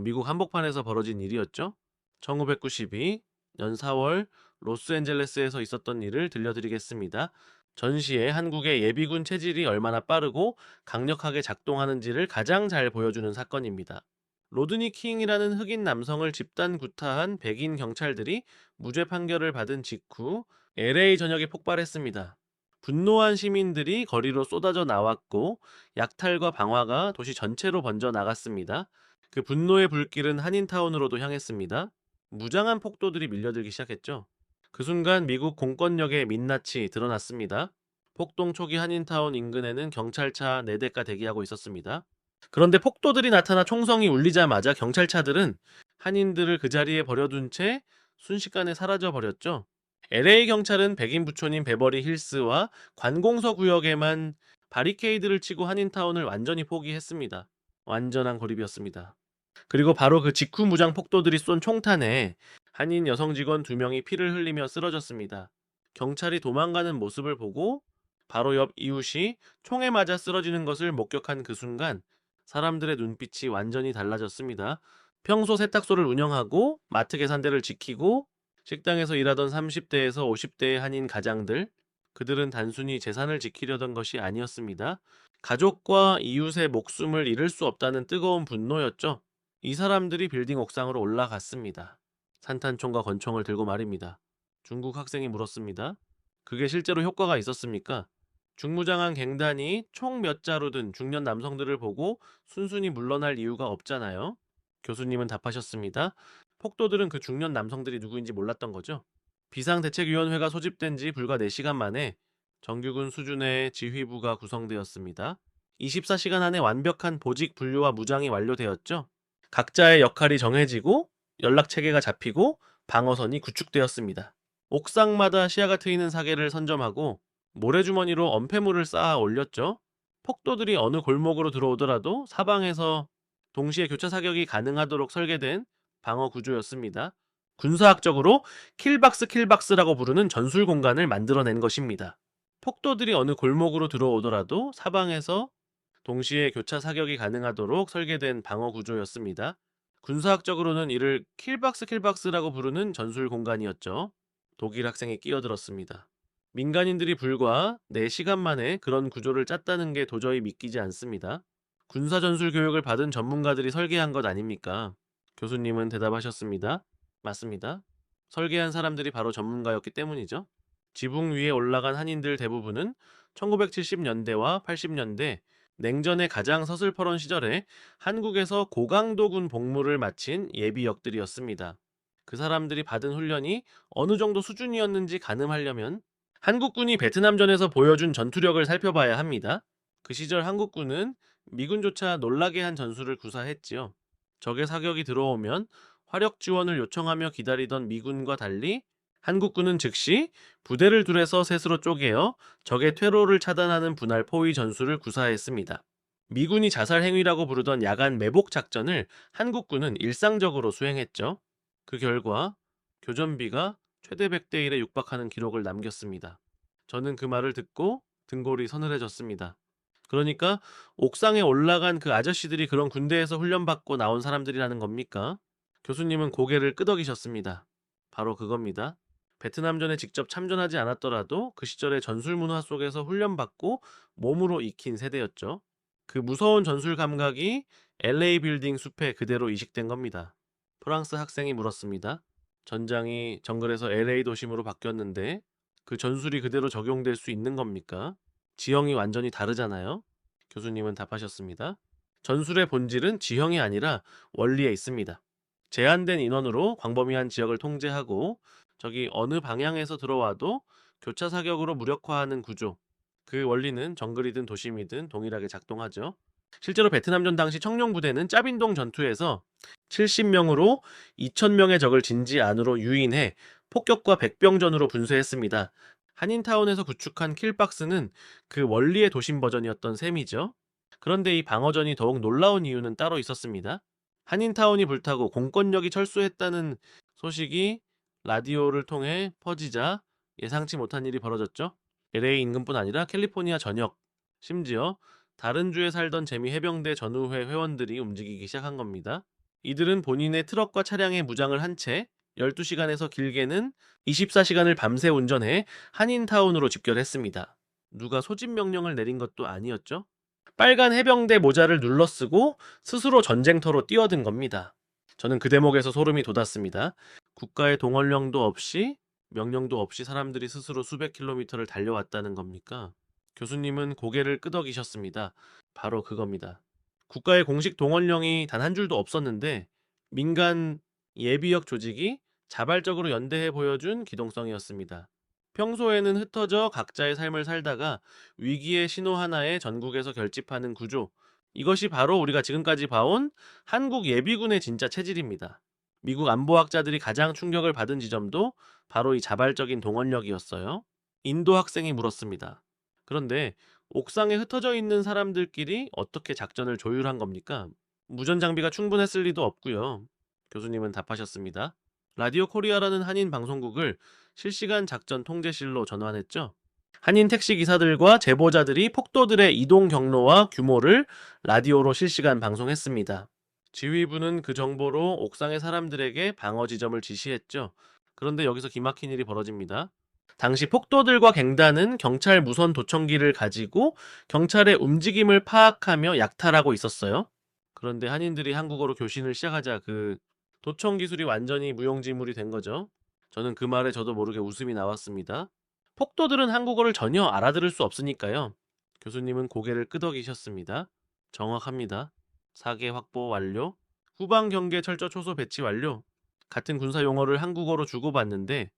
Speaker 1: 미국 한복판에서 벌어진 일이었죠. 1992년 4월 로스앤젤레스에서 있었던 일을 들려드리겠습니다. 전시에 한국의 예비군 체질이 얼마나 빠르고 강력하게 작동하는지를 가장 잘 보여주는 사건입니다. 로드니 킹이라는 흑인 남성을 집단 구타한 백인 경찰들이 무죄 판결을 받은 직후 LA 전역에 폭발했습니다. 분노한 시민들이 거리로 쏟아져 나왔고 약탈과 방화가 도시 전체로 번져 나갔습니다. 그 분노의 불길은 한인타운으로도 향했습니다. 무장한 폭도들이 밀려들기 시작했죠. 그 순간 미국 공권력의 민낯이 드러났습니다. 폭동 초기 한인타운 인근에는 경찰차 4대가 대기하고 있었습니다. 그런데 폭도들이 나타나 총성이 울리자마자 경찰차들은 한인들을 그 자리에 버려둔 채 순식간에 사라져 버렸죠. LA 경찰은 백인 부촌인 베버리 힐스와 관공서 구역에만 바리케이드를 치고 한인타운을 완전히 포기했습니다. 완전한 고립이었습니다. 그리고 바로 그 직후 무장 폭도들이 쏜 총탄에 한인 여성 직원 2명이 피를 흘리며 쓰러졌습니다. 경찰이 도망가는 모습을 보고 바로 옆 이웃이 총에 맞아 쓰러지는 것을 목격한 그 순간 사람들의 눈빛이 완전히 달라졌습니다. 평소 세탁소를 운영하고 마트 계산대를 지키고 식당에서 일하던 30대에서 50대의 한인 가장들, 그들은 단순히 재산을 지키려던 것이 아니었습니다. 가족과 이웃의 목숨을 잃을 수 없다는 뜨거운 분노였죠. 이 사람들이 빌딩 옥상으로 올라갔습니다. 산탄총과 권총을 들고 말입니다. 중국 학생이 물었습니다. 그게 실제로 효과가 있었습니까? 중무장한 갱단이 총 몇 자루 든 중년 남성들을 보고 순순히 물러날 이유가 없잖아요. 교수님은 답하셨습니다. 폭도들은 그 중년 남성들이 누구인지 몰랐던 거죠. 비상대책위원회가 소집된 지 불과 4시간 만에 정규군 수준의 지휘부가 구성되었습니다. 24시간 안에 완벽한 보직 분류와 무장이 완료되었죠. 각자의 역할이 정해지고 연락체계가 잡히고 방어선이 구축되었습니다. 옥상마다 시야가 트이는 사계를 선점하고 모래주머니로 엄폐물을 쌓아 올렸죠. 폭도들이 어느 골목으로 들어오더라도 사방에서 동시에 교차 사격이 가능하도록 설계된 방어 구조였습니다. 군사학적으로 킬박스라고 부르는 전술 공간을 만들어낸 것입니다. 폭도들이 어느 골목으로 들어오더라도 사방에서 동시에 교차 사격이 가능하도록 설계된 방어 구조였습니다. 군사학적으로는 이를 킬박스라고 부르는 전술 공간이었죠. 독일 학생이 끼어들었습니다. 민간인들이 불과 4시간 만에 그런 구조를 짰다는 게 도저히 믿기지 않습니다. 군사전술 교육을 받은 전문가들이 설계한 것 아닙니까? 교수님은 대답하셨습니다. 맞습니다. 설계한 사람들이 바로 전문가였기 때문이죠. 지붕 위에 올라간 한인들 대부분은 1970년대와 80년대 냉전의 가장 서슬퍼런 시절에 한국에서 고강도군 복무를 마친 예비역들이었습니다. 그 사람들이 받은 훈련이 어느 정도 수준이었는지 가늠하려면 한국군이 베트남전에서 보여준 전투력을 살펴봐야 합니다. 그 시절 한국군은 미군조차 놀라게 한 전술을 구사했지요. 적의 사격이 들어오면 화력 지원을 요청하며 기다리던 미군과 달리 한국군은 즉시 부대를 둘러서 셋으로 쪼개어 적의 퇴로를 차단하는 분할 포위 전술을 구사했습니다. 미군이 자살 행위라고 부르던 야간 매복 작전을 한국군은 일상적으로 수행했죠. 그 결과 교전비가 최대 100대 1에 육박하는 기록을 남겼습니다. 저는 그 말을 듣고 등골이 서늘해졌습니다. 그러니까 옥상에 올라간 그 아저씨들이 그런 군대에서 훈련받고 나온 사람들이라는 겁니까? 교수님은 고개를 끄덕이셨습니다. 바로 그겁니다. 베트남전에 직접 참전하지 않았더라도 그 시절의 전술 문화 속에서 훈련받고 몸으로 익힌 세대였죠. 그 무서운 전술 감각이 LA 빌딩 숲에 그대로 이식된 겁니다. 프랑스 학생이 물었습니다. 전장이 정글에서 LA 도심으로 바뀌었는데 그 전술이 그대로 적용될 수 있는 겁니까? 지형이 완전히 다르잖아요. 교수님은 답하셨습니다. 전술의 본질은 지형이 아니라 원리에 있습니다. 제한된 인원으로 광범위한 지역을 통제하고 적이 어느 방향에서 들어와도 교차 사격으로 무력화하는 구조. 그 원리는 정글이든 도심이든 동일하게 작동하죠. 실제로 베트남전 당시 청룡 부대는 짜빈동 전투에서 70명으로 2,000명의 적을 진지 안으로 유인해 폭격과 백병전으로 분쇄했습니다. 한인타운에서 구축한 킬박스는 그 원리의 도심 버전이었던 셈이죠. 그런데 이 방어전이 더욱 놀라운 이유는 따로 있었습니다. 한인타운이 불타고 공권력이 철수했다는 소식이 라디오를 통해 퍼지자 예상치 못한 일이 벌어졌죠. LA 인근뿐 아니라 캘리포니아 전역, 심지어 다른 주에 살던 재미 해병대 전우회 회원들이 움직이기 시작한 겁니다. 이들은 본인의 트럭과 차량에 무장을 한 채 12시간에서 길게는 24시간을 밤새 운전해 한인타운으로 집결했습니다. 누가 소집 명령을 내린 것도 아니었죠. 빨간 해병대 모자를 눌러쓰고 스스로 전쟁터로 뛰어든 겁니다. 저는 그 대목에서 소름이 돋았습니다. 국가의 동원령도 없이 명령도 없이 사람들이 스스로 수백 킬로미터를 달려왔다는 겁니까? 교수님은 고개를 끄덕이셨습니다. 바로 그겁니다. 국가의 공식 동원령이 단 한 줄도 없었는데 민간 예비역 조직이 자발적으로 연대해 보여준 기동성이었습니다. 평소에는 흩어져 각자의 삶을 살다가 위기의 신호 하나에 전국에서 결집하는 구조. 이것이 바로 우리가 지금까지 봐온 한국 예비군의 진짜 체질입니다. 미국 안보학자들이 가장 충격을 받은 지점도 바로 이 자발적인 동원력이었어요. 인도 학생이 물었습니다. 그런데 옥상에 흩어져 있는 사람들끼리 어떻게 작전을 조율한 겁니까? 무전 장비가 충분했을 리도 없고요. 교수님은 답하셨습니다. 라디오 코리아라는 한인 방송국을 실시간 작전 통제실로 전환했죠. 한인 택시 기사들과 제보자들이 폭도들의 이동 경로와 규모를 라디오로 실시간 방송했습니다. 지휘부는 그 정보로 옥상의 사람들에게 방어 지점을 지시했죠. 그런데 여기서 기막힌 일이 벌어집니다. 당시 폭도들과 갱단은 경찰 무선 도청기를 가지고 경찰의 움직임을 파악하며 약탈하고 있었어요. 그런데 한인들이 한국어로 교신을 시작하자 그 도청 기술이 완전히 무용지물이 된 거죠. 저는 그 말에 저도 모르게 웃음이 나왔습니다. 폭도들은 한국어를 전혀 알아들을 수 없으니까요. 교수님은 고개를 끄덕이셨습니다. 정확합니다. 사계 확보 완료. 후방 경계 철저 초소 배치 완료. 같은 군사 용어를 한국어로 주고받는데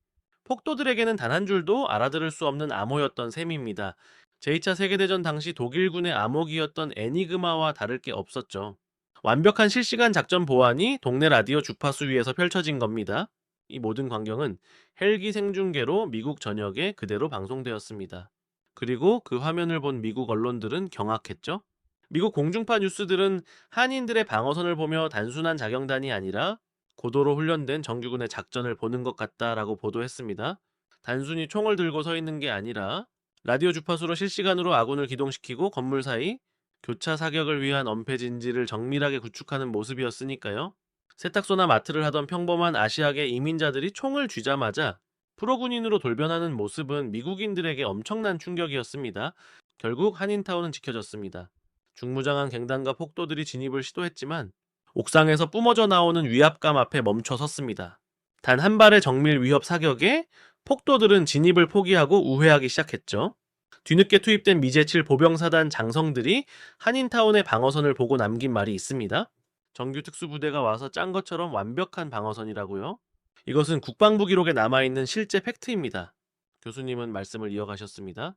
Speaker 1: 폭도들에게는 단 한 줄도 알아들을 수 없는 암호였던 셈입니다. 제2차 세계대전 당시 독일군의 암호기였던 애니그마와 다를 게 없었죠. 완벽한 실시간 작전 보안이 동네 라디오 주파수 위에서 펼쳐진 겁니다. 이 모든 광경은 헬기 생중계로 미국 전역에 그대로 방송되었습니다. 그리고 그 화면을 본 미국 언론들은 경악했죠. 미국 공중파 뉴스들은 한인들의 방어선을 보며 단순한 자경단이 아니라 고도로 훈련된 정규군의 작전을 보는 것 같다라고 보도했습니다. 단순히 총을 들고 서 있는 게 아니라 라디오 주파수로 실시간으로 아군을 기동시키고 건물 사이 교차 사격을 위한 엄폐진지를 정밀하게 구축하는 모습이었으니까요. 세탁소나 마트를 하던 평범한 아시아계 이민자들이 총을 쥐자마자 프로군인으로 돌변하는 모습은 미국인들에게 엄청난 충격이었습니다. 결국 한인타운은 지켜졌습니다. 중무장한 갱단과 폭도들이 진입을 시도했지만 옥상에서 뿜어져 나오는 위압감 앞에 멈춰 섰습니다. 단 한 발의 정밀 위협 사격에 폭도들은 진입을 포기하고 우회하기 시작했죠. 뒤늦게 투입된 미제7 보병사단 장성들이 한인타운의 방어선을 보고 남긴 말이 있습니다. 정규 특수부대가 와서 짠 것처럼 완벽한 방어선이라고요? 이것은 국방부 기록에 남아있는 실제 팩트입니다. 교수님은 말씀을 이어가셨습니다.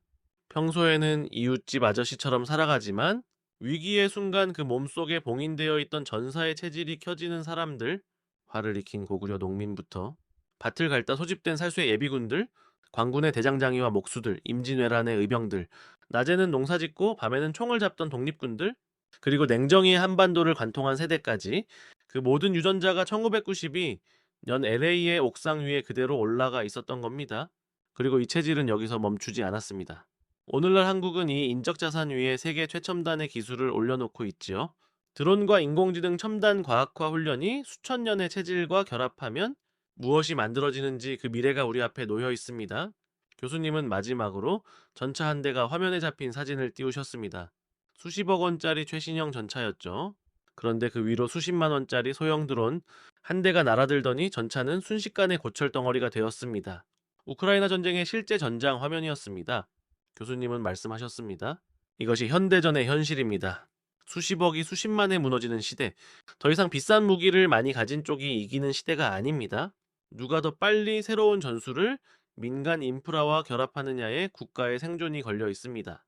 Speaker 1: 평소에는 이웃집 아저씨처럼 살아가지만 위기의 순간 그 몸속에 봉인되어 있던 전사의 체질이 켜지는 사람들, 화를 익힌 고구려 농민부터 밭을 갈다 소집된 살수의 예비군들, 광군의 대장장이와 목수들, 임진왜란의 의병들, 낮에는 농사짓고 밤에는 총을 잡던 독립군들, 그리고 냉정히의 한반도를 관통한 세대까지 그 모든 유전자가 1992 년 LA의 옥상 위에 그대로 올라가 있었던 겁니다. 그리고 이 체질은 여기서 멈추지 않았습니다. 오늘날 한국은 이 인적자산 위에 세계 최첨단의 기술을 올려놓고 있지요. 드론과 인공지능 첨단 과학화 훈련이 수천 년의 체질과 결합하면 무엇이 만들어지는지 그 미래가 우리 앞에 놓여 있습니다. 교수님은 마지막으로 전차 한 대가 화면에 잡힌 사진을 띄우셨습니다. 수십억 원짜리 최신형 전차였죠. 그런데 그 위로 수십만 원짜리 소형 드론 한 대가 날아들더니 전차는 순식간에 고철 덩어리가 되었습니다. 우크라이나 전쟁의 실제 전장 화면이었습니다. 교수님은 말씀하셨습니다. 이것이 현대전의 현실입니다. 수십억이 수십만에 무너지는 시대, 더 이상 비싼 무기를 많이 가진 쪽이 이기는 시대가 아닙니다. 누가 더 빨리 새로운 전술을 민간 인프라와 결합하느냐에 국가의 생존이 걸려 있습니다.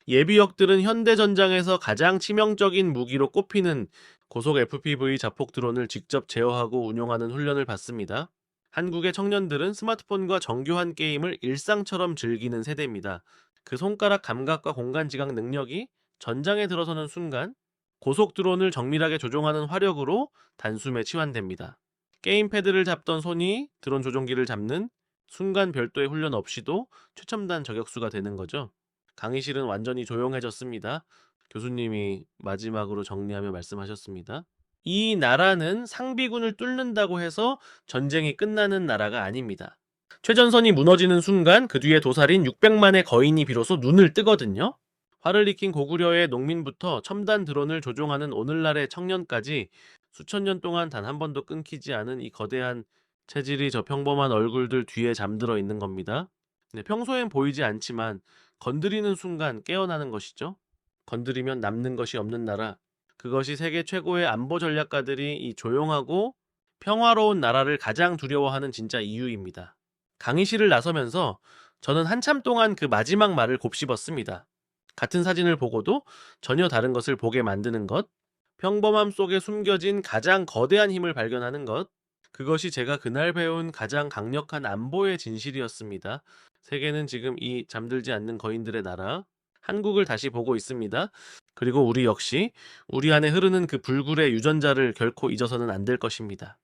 Speaker 1: 예비역들은 현대전장에서 가장 치명적인 무기로 꼽히는 고속 FPV 자폭 드론을 직접 제어하고 운용하는 훈련을 받습니다. 한국의 청년들은 스마트폰과 정교한 게임을 일상처럼 즐기는 세대입니다. 그 손가락 감각과 공간 지각 능력이 전장에 들어서는 순간 고속 드론을 정밀하게 조종하는 화력으로 단숨에 치환됩니다. 게임 패드를 잡던 손이 드론 조종기를 잡는 순간 별도의 훈련 없이도 최첨단 저격수가 되는 거죠. 강의실은 완전히 조용해졌습니다. 교수님이 마지막으로 정리하며 말씀하셨습니다. 이 나라는 상비군을 뚫는다고 해서 전쟁이 끝나는 나라가 아닙니다. 최전선이 무너지는 순간 그 뒤에 도살인 600만의 거인이 비로소 눈을 뜨거든요. 화를 익힌 고구려의 농민부터 첨단 드론을 조종하는 오늘날의 청년까지 수천 년 동안 단 한 번도 끊기지 않은 이 거대한 체질이 저 평범한 얼굴들 뒤에 잠들어 있는 겁니다. 네, 평소엔 보이지 않지만 건드리는 순간 깨어나는 것이죠. 건드리면 남는 것이 없는 나라. 그것이 세계 최고의 안보 전략가들이 이 조용하고 평화로운 나라를 가장 두려워하는 진짜 이유입니다. 강의실을 나서면서 저는 한참 동안 그 마지막 말을 곱씹었습니다. 같은 사진을 보고도 전혀 다른 것을 보게 만드는 것, 평범함 속에 숨겨진 가장 거대한 힘을 발견하는 것, 그것이 제가 그날 배운 가장 강력한 안보의 진실이었습니다. 세계는 지금 이 잠들지 않는 거인들의 나라, 한국을 다시 보고 있습니다. 그리고 우리 역시 우리 안에 흐르는 그 불굴의 유전자를 결코 잊어서는 안 될 것입니다.